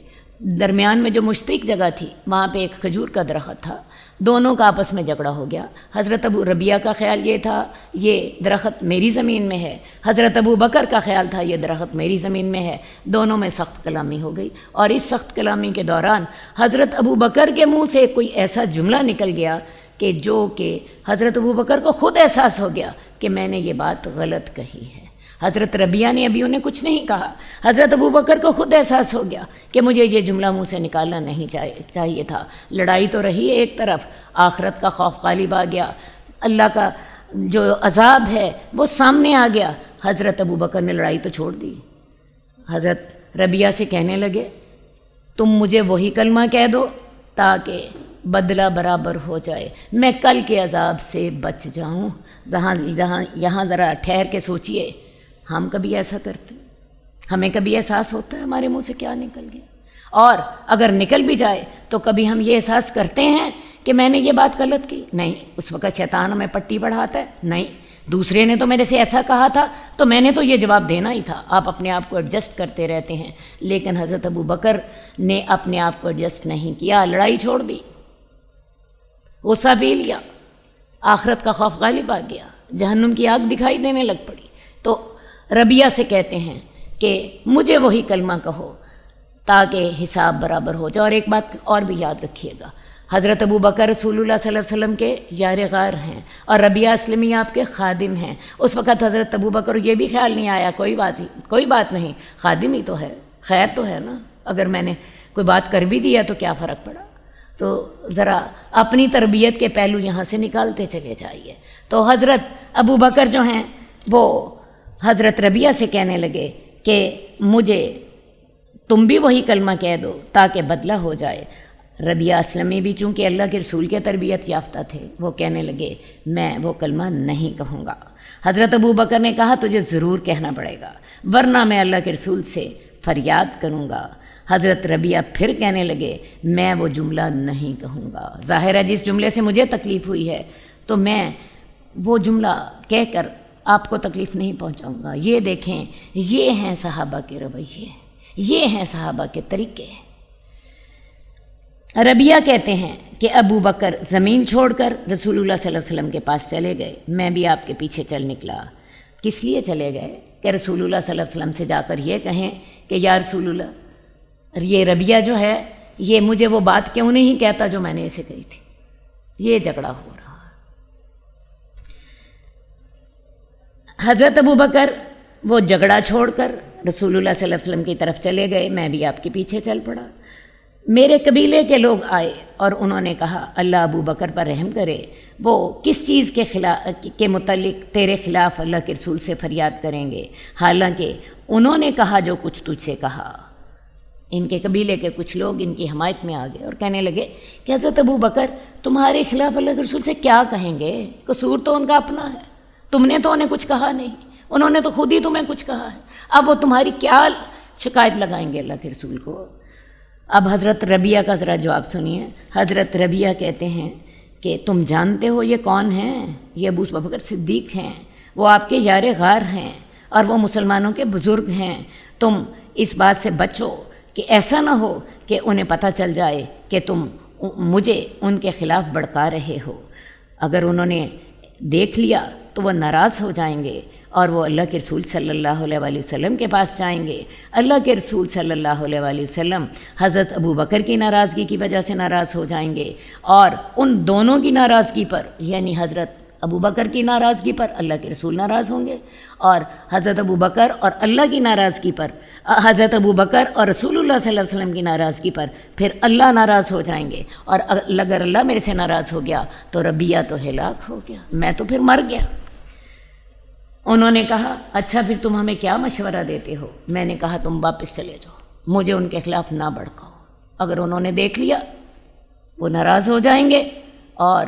درمیان میں جو مشترک جگہ تھی وہاں پہ ایک کھجور کا درخت تھا، دونوں کا آپس میں جھگڑا ہو گیا۔ حضرت ابو ربیہ کا خیال یہ تھا یہ درخت میری زمین میں ہے، حضرت ابو بکر کا خیال تھا یہ درخت میری زمین میں ہے۔ دونوں میں سخت کلامی ہو گئی، اور اس سخت کلامی کے دوران حضرت ابو بکر کے منہ سے کوئی ایسا جملہ نکل گیا کہ حضرت ابو بکر کو خود احساس ہو گیا کہ میں نے یہ بات غلط کہی ہے۔ حضرت ربیہ نے ابھی انہیں کچھ نہیں کہا، حضرت ابو بکر کو خود احساس ہو گیا کہ مجھے یہ جملہ منہ سے نکالنا نہیں چاہیے تھا۔ لڑائی تو رہی ایک طرف، آخرت کا خوف غالب آ گیا، اللہ کا جو عذاب ہے وہ سامنے آ گیا۔ حضرت ابو بکر نے لڑائی تو چھوڑ دی، حضرت ربیہ سے کہنے لگے تم مجھے وہی کلمہ کہہ دو تاکہ بدلہ برابر ہو جائے، میں کل کے عذاب سے بچ جاؤں۔ یہاں ذرا ٹھہر کے سوچئے، ہم کبھی ایسا کرتے؟ ہمیں کبھی احساس ہوتا ہے ہمارے منہ سے کیا نکل گیا؟ اور اگر نکل بھی جائے تو کبھی ہم یہ احساس کرتے ہیں کہ میں نے یہ بات غلط کی؟ نہیں، اس وقت شیطان ہمیں پٹی پڑھاتا ہے، نہیں، دوسرے نے تو میرے سے ایسا کہا تھا تو میں نے تو یہ جواب دینا ہی تھا۔ آپ اپنے آپ کو ایڈجسٹ کرتے رہتے ہیں، لیکن حضرت ابو بکر نے اپنے آپ کو ایڈجسٹ نہیں کیا، لڑائی چھوڑ دی، غصہ پی لیا، آخرت کا خوف غالب آ گیا، جہنم کی آگ دکھائی دینے لگ پڑی۔ تو ربیہ سے کہتے ہیں کہ مجھے وہی کلمہ کہو تاکہ حساب برابر ہو جائے۔ اور ایک بات اور بھی یاد رکھیے گا، حضرت ابو بکر رسول اللہ صلی اللہ علیہ وسلم کے یار غار ہیں، اور ربیہ اسلمی آپ کے خادم ہیں۔ اس وقت حضرت ابو بکر یہ بھی خیال نہیں آیا کوئی بات نہیں، خادم ہی تو ہے، خیر تو ہے نا، اگر میں نے کوئی بات کر بھی دیا تو کیا فرق پڑا۔ تو ذرا اپنی تربیت کے پہلو یہاں سے نکالتے چلے جائیے۔ تو حضرت ابو بکر جو ہیں وہ حضرت ربیہ سے کہنے لگے کہ مجھے تم بھی وہی کلمہ کہہ دو تاکہ بدلہ ہو جائے۔ ربیہ اسلمی بھی چونکہ اللہ کے رسول کے تربیت یافتہ تھے، وہ کہنے لگے میں وہ کلمہ نہیں کہوں گا۔ حضرت ابو بکر نے کہا تجھے ضرور کہنا پڑے گا ورنہ میں اللہ کے رسول سے فریاد کروں گا۔ حضرت ربیہ پھر کہنے لگے میں وہ جملہ نہیں کہوں گا، ظاہر ہے جس جملے سے مجھے تکلیف ہوئی ہے تو میں وہ جملہ کہہ کر آپ کو تکلیف نہیں پہنچاؤں گا۔ یہ دیکھیں، یہ ہیں صحابہ کے رویے، یہ ہیں صحابہ کے طریقے۔ ربیہ کہتے ہیں کہ ابو بکر زمین چھوڑ کر رسول اللہ صلی اللہ علیہ وسلم کے پاس چلے گئے، میں بھی آپ کے پیچھے چل نکلا۔ کس لیے چلے گئے؟ کہ رسول اللہ صلی اللہ علیہ وسلم سے جا کر یہ کہیں کہ یا رسول اللہ، یہ ربیہ جو ہے یہ مجھے وہ بات کیوں نہیں کہتا جو میں نے اسے کہی تھی۔ یہ جھگڑا ہو رہا۔ حضرت ابو بکر وہ جھگڑا چھوڑ کر رسول اللہ صلی اللہ علیہ وسلم کی طرف چلے گئے، میں بھی آپ کے پیچھے چل پڑا۔ میرے قبیلے کے لوگ آئے اور انہوں نے کہا اللہ ابو بکر پر رحم کرے، وہ کس چیز کے متعلق تیرے خلاف اللہ کے رسول سے فریاد کریں گے، حالانکہ انہوں نے کہا جو کچھ تجھ سے کہا۔ ان کے قبیلے کے کچھ لوگ ان کی حمایت میں آ گئے اور کہنے لگے کہ حضرت ابو بکر تمہارے خلاف اللہ کے رسول سے کیا کہیں گے، قصور تو ان کا اپنا ہے، تم نے تو انہیں کچھ کہا نہیں، انہوں نے تو خود ہی تمہیں کچھ کہا ہے، اب وہ تمہاری کیا شکایت لگائیں گے اللہ کے رسول کو۔ اب حضرت ربیہ کا ذرا جواب سنیے۔ حضرت ربیہ کہتے ہیں کہ تم جانتے ہو یہ کون ہیں؟ یہ ابو بکر صدیق ہیں، وہ آپ کے یار غار ہیں اور وہ مسلمانوں کے بزرگ ہیں۔ تم اس بات سے بچو کہ ایسا نہ ہو کہ انہیں پتہ چل جائے کہ تم مجھے ان کے خلاف بھڑکا رہے ہو۔ اگر انہوں نے دیکھ لیا تو وہ ناراض ہو جائیں گے اور وہ اللہ کے رسول صلی اللہ علیہ وآلہ وسلم کے پاس جائیں گے۔ اللہ کے رسول صلی اللہ علیہ وآلہ وسلم حضرت ابو بکر کی ناراضگی کی وجہ سے ناراض ہو جائیں گے، اور ان دونوں کی ناراضگی پر یعنی حضرت ابو بکر کی ناراضگی پر اللہ کے رسول ناراض ہوں گے، اور حضرت ابو بکر اور اللہ کی ناراضگی پر حضرت ابو بکر اور رسول اللہ صلی اللہ علیہ وسلم کی ناراضگی پر پھر اللہ ناراض ہو جائیں گے، اور اگر اللہ میرے سے ناراض ہو گیا تو ربیہ تو ہلاک ہو گیا، میں تو پھر مر گیا۔ انہوں نے کہا اچھا پھر تم ہمیں کیا مشورہ دیتے ہو؟ میں نے کہا تم واپس چلے جاؤ، مجھے ان کے خلاف نہ بھڑکاؤ۔ اگر انہوں نے دیکھ لیا وہ ناراض ہو جائیں گے اور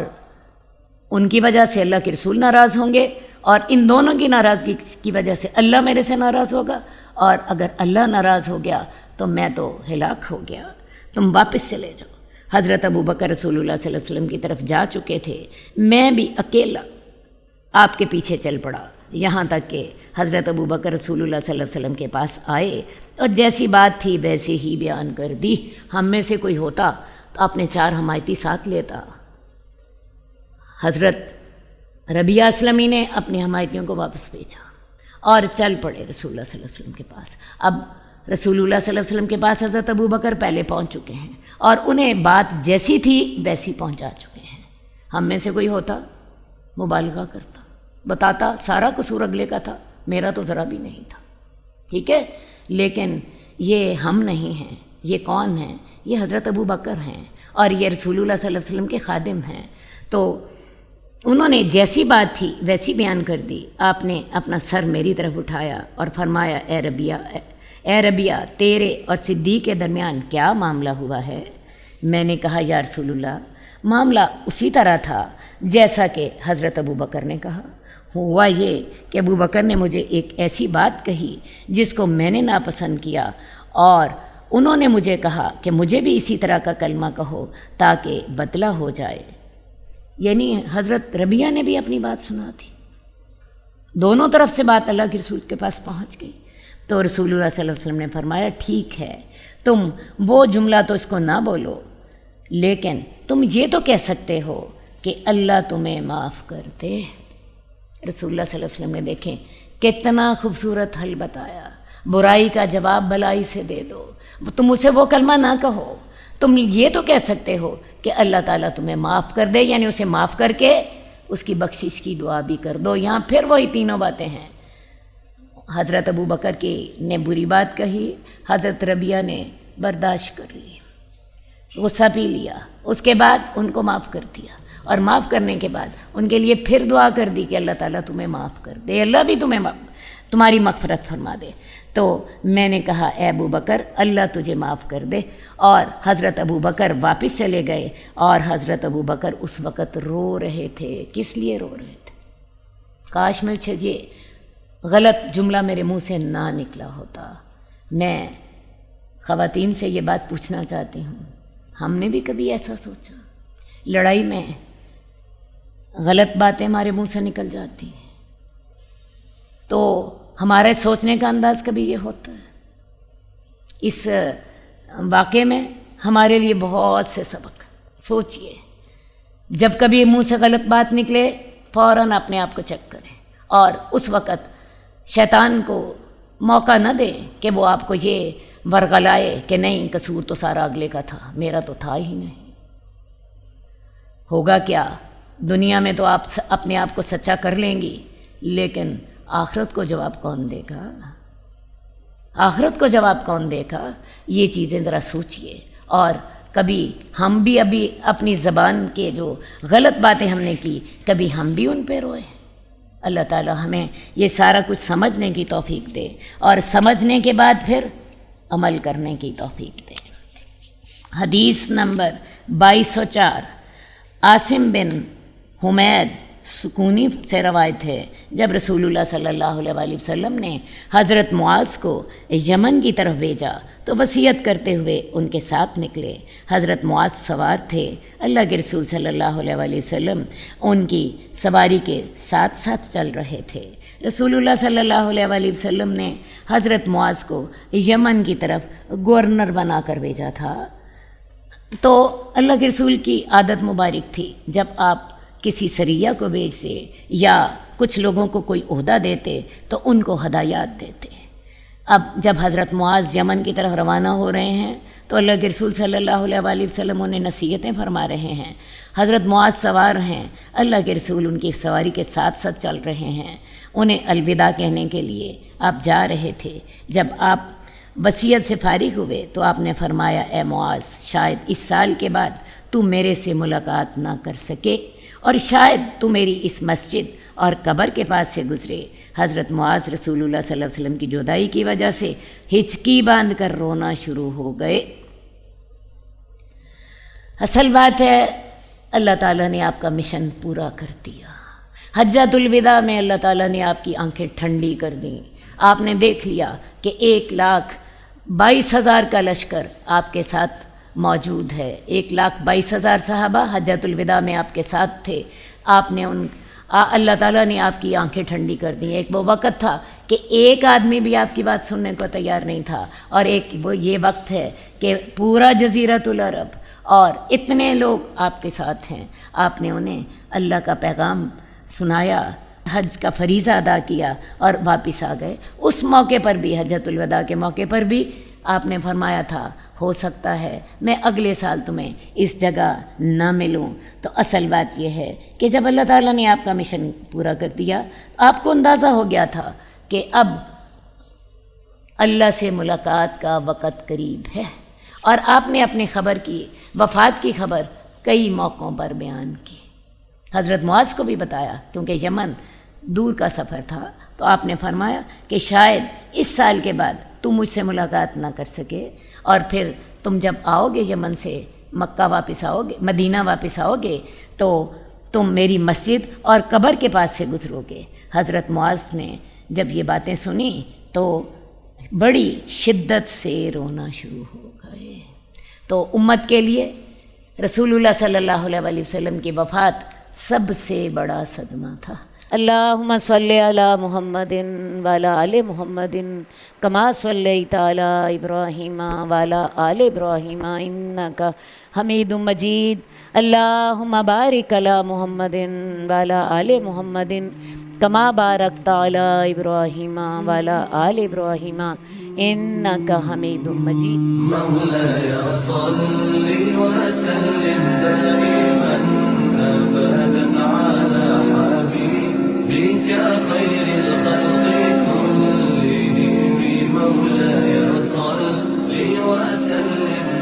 ان کی وجہ سے اللہ کے رسول ناراض ہوں گے، اور ان دونوں کی ناراضگی کی وجہ سے اللہ میرے سے ناراض ہوگا، اور اگر اللہ ناراض ہو گیا تو میں تو ہلاک ہو گیا، تم واپس چلے جاؤ۔ حضرت ابوبکر رسول اللہ صلی اللہ علیہ وسلم کی طرف جا چکے تھے، میں بھی اکیلا آپ کے پیچھے چل پڑا، یہاں تک کہ حضرت ابوبکر رسول اللہ صلی اللہ علیہ وسلم کے پاس آئے اور جیسی بات تھی ویسے ہی بیان کر دی۔ ہم میں سے کوئی ہوتا تو اپنے 4 حمایتی ساتھ لیتا۔ حضرت ربیعہ اسلمی نے اپنے حمایتیوں کو واپس بھیجا اور چل پڑے رسول اللہ صلی اللہ علیہ وسلم کے پاس۔ اب رسول اللہ صلی اللہ علیہ وسلم کے پاس حضرت ابوبکر پہلے پہنچ چکے ہیں اور انہیں بات جیسی تھی ویسی پہنچا چکے ہیں۔ ہم میں سے کوئی ہوتا مبالغہ کرتا، بتاتا سارا قصور اگلے کا تھا، میرا تو ذرا بھی نہیں تھا، ٹھیک ہے؟ لیکن یہ ہم نہیں ہیں، یہ کون ہیں؟ یہ حضرت ابوبکر ہیں اور یہ رسول اللہ صلی اللہ علیہ وسلم کے خادم ہیں۔ تو انہوں نے جیسی بات تھی ویسی بیان کر دی۔ آپ نے اپنا سر میری طرف اٹھایا اور فرمایا، اے ربیعہ تیرے اور صدیق کے درمیان کیا معاملہ ہوا ہے؟ میں نے کہا، یا رسول اللہ معاملہ اسی طرح تھا جیسا کہ حضرت ابوبکر نے کہا۔ ہوا یہ کہ ابوبکر نے مجھے ایک ایسی بات کہی جس کو میں نے ناپسند کیا، اور انہوں نے مجھے کہا کہ مجھے بھی اسی طرح کا کلمہ کہو تاکہ بدلہ ہو جائے۔ یعنی حضرت ربیعہ نے بھی اپنی بات سنا تھی، دونوں طرف سے بات اللہ کے رسول کے پاس پہنچ گئی۔ تو رسول اللہ صلی اللہ علیہ وسلم نے فرمایا، ٹھیک ہے، تم وہ جملہ تو اس کو نہ بولو، لیکن تم یہ تو کہہ سکتے ہو کہ اللہ تمہیں معاف کر دے۔ رسول اللہ صلی اللہ علیہ وسلم نے دیکھیں کتنا خوبصورت حل بتایا، برائی کا جواب بلائی سے دے دو، تم اسے وہ کلمہ نہ کہو، تم یہ تو کہہ سکتے ہو کہ اللہ تعالیٰ تمہیں معاف کر دے، یعنی اسے معاف کر کے اس کی بخشش کی دعا بھی کر دو۔ یہاں پھر وہی تینوں باتیں ہیں۔ حضرت ابوبکر کی نے بری بات کہی، حضرت ربیعہ نے برداشت کر لی، غصہ پی لیا، اس کے بعد ان کو معاف کر دیا، اور معاف کرنے کے بعد ان کے لیے پھر دعا کر دی کہ اللہ تعالیٰ تمہیں معاف کر دے، اللہ بھی تمہاری مغفرت فرما دے۔ تو میں نے کہا، اے ابوبکر اللہ تجھے معاف کر دے، اور حضرت ابوبکر واپس چلے گئے، اور حضرت ابوبکر اس وقت رو رہے تھے۔ کس لیے رو رہے تھے؟ کاش مجھے یہ غلط جملہ میرے منہ سے نہ نکلا ہوتا۔ میں خواتین سے یہ بات پوچھنا چاہتی ہوں، ہم نے بھی کبھی ایسا سوچا؟ لڑائی میں غلط باتیں ہمارے منہ سے نکل جاتی ہیں تو ہمارے سوچنے کا انداز کبھی یہ ہوتا ہے؟ اس واقعے میں ہمارے لیے بہت سے سبق۔ سوچئے، جب کبھی منہ سے غلط بات نکلے فوراً اپنے آپ کو چیک کریں، اور اس وقت شیطان کو موقع نہ دیں کہ وہ آپ کو یہ ورغلائے کہ نہیں، قصور تو سارا اگلے کا تھا، میرا تو تھا ہی نہیں۔ ہوگا کیا؟ دنیا میں تو آپ اپنے آپ کو سچا کر لیں گی، لیکن آخرت کو جواب کون دے گا؟ آخرت کو جواب کون دے گا؟ یہ چیزیں ذرا سوچئے۔ اور کبھی ہم بھی ابھی اپنی زبان کے جو غلط باتیں ہم نے کی، کبھی ہم بھی ان پہ روئے۔ اللہ تعالی ہمیں یہ سارا کچھ سمجھنے کی توفیق دے، اور سمجھنے کے بعد پھر عمل کرنے کی توفیق دے۔ حدیث نمبر 2204، عاصم بن حمید سکونی سے روایت ہے، جب رسول اللہ صلی اللہ علیہ وسلم نے حضرت معاذ کو یمن کی طرف بھیجا تو وصیت کرتے ہوئے ان کے ساتھ نکلے۔ حضرت معاذ سوار تھے، اللہ کے رسول صلی اللہ علیہ وسلم ان کی سواری کے ساتھ ساتھ چل رہے تھے۔ رسول اللہ صلی اللہ علیہ وسلم نے حضرت معاذ کو یمن کی طرف گورنر بنا کر بھیجا تھا۔ تو اللہ کے رسول کی عادت مبارک تھی، جب آپ کسی سریہ کو بھیجتے یا کچھ لوگوں کو کوئی عہدہ دیتے تو ان کو ہدایات دیتے۔ اب جب حضرت معاذ یمن کی طرف روانہ ہو رہے ہیں تو اللہ کے رسول صلی اللہ علیہ وسلم انہیں نصیحتیں فرما رہے ہیں۔ حضرت معاذ سوار ہیں، اللہ کے رسول ان کی سواری کے ساتھ ساتھ چل رہے ہیں۔ انہیں الوداع کہنے کے لیے آپ جا رہے تھے۔ جب آپ وصیت سے فارغ ہوئے تو آپ نے فرمایا، اے معاذ، شاید اس سال کے بعد تو میرے سے ملاقات نہ کر سکے، اور شاید تو میری اس مسجد اور قبر کے پاس سے گزرے۔ حضرت معاذ رسول اللہ صلی اللہ علیہ وسلم کی جدائی کی وجہ سے ہچکی باندھ کر رونا شروع ہو گئے۔ اصل بات ہے، اللہ تعالیٰ نے آپ کا مشن پورا کر دیا۔ حجۃ الوداع میں اللہ تعالیٰ نے آپ کی آنکھیں ٹھنڈی کر دیں، آپ نے دیکھ لیا کہ 1,22,000 کا لشکر آپ کے ساتھ موجود ہے، 1,22,000 صحابہ حجۃ الوداع میں آپ کے ساتھ تھے، آپ نے اللہ تعالیٰ نے آپ کی آنکھیں ٹھنڈی کر دیں۔ ایک وہ وقت تھا کہ ایک آدمی بھی آپ کی بات سننے کو تیار نہیں تھا، اور ایک وہ یہ وقت ہے کہ پورا جزیرۃ العرب اور اتنے لوگ آپ کے ساتھ ہیں، آپ نے انہیں اللہ کا پیغام سنایا، حج کا فریضہ ادا کیا اور واپس آ گئے۔ اس موقع پر بھی، حجۃ الوداع کے موقع پر بھی آپ نے فرمایا تھا ہو سکتا ہے میں اگلے سال تمہیں اس جگہ نہ ملوں۔ تو اصل بات یہ ہے کہ جب اللہ تعالیٰ نے آپ کا مشن پورا کر دیا، آپ کو اندازہ ہو گیا تھا کہ اب اللہ سے ملاقات کا وقت قریب ہے، اور آپ نے اپنی خبر کی، وفات کی خبر کئی موقعوں پر بیان کی۔ حضرت معاذ کو بھی بتایا، کیونکہ یمن دور کا سفر تھا، تو آپ نے فرمایا کہ شاید اس سال کے بعد تم مجھ سے ملاقات نہ کر سکے، اور پھر تم جب آؤ گے یمن سے مکہ واپس آؤ گے، مدینہ واپس آؤ گے، تو تم میری مسجد اور قبر کے پاس سے گزرو گے۔ حضرت معاذ نے جب یہ باتیں سنی تو بڑی شدت سے رونا شروع ہو گئے۔ تو امت کے لیے رسول اللہ صلی اللہ علیہ وسلم کی وفات سب سے بڑا صدمہ تھا۔ اللہم صلی علی محمد وعلی آل محمد کما صلیت علی ابراہیم وعلی آل ابراہیم انک حمید مجید۔ اللہم بارک علی محمد وعلی آل محمد کما بارکت علی ابراہیم وعلی آل ابراہیم انک حمید مجید۔ مولاي صل وسلم دائما ابدا على حبيبك خير الخلق كلهم، مولاي صل وسلم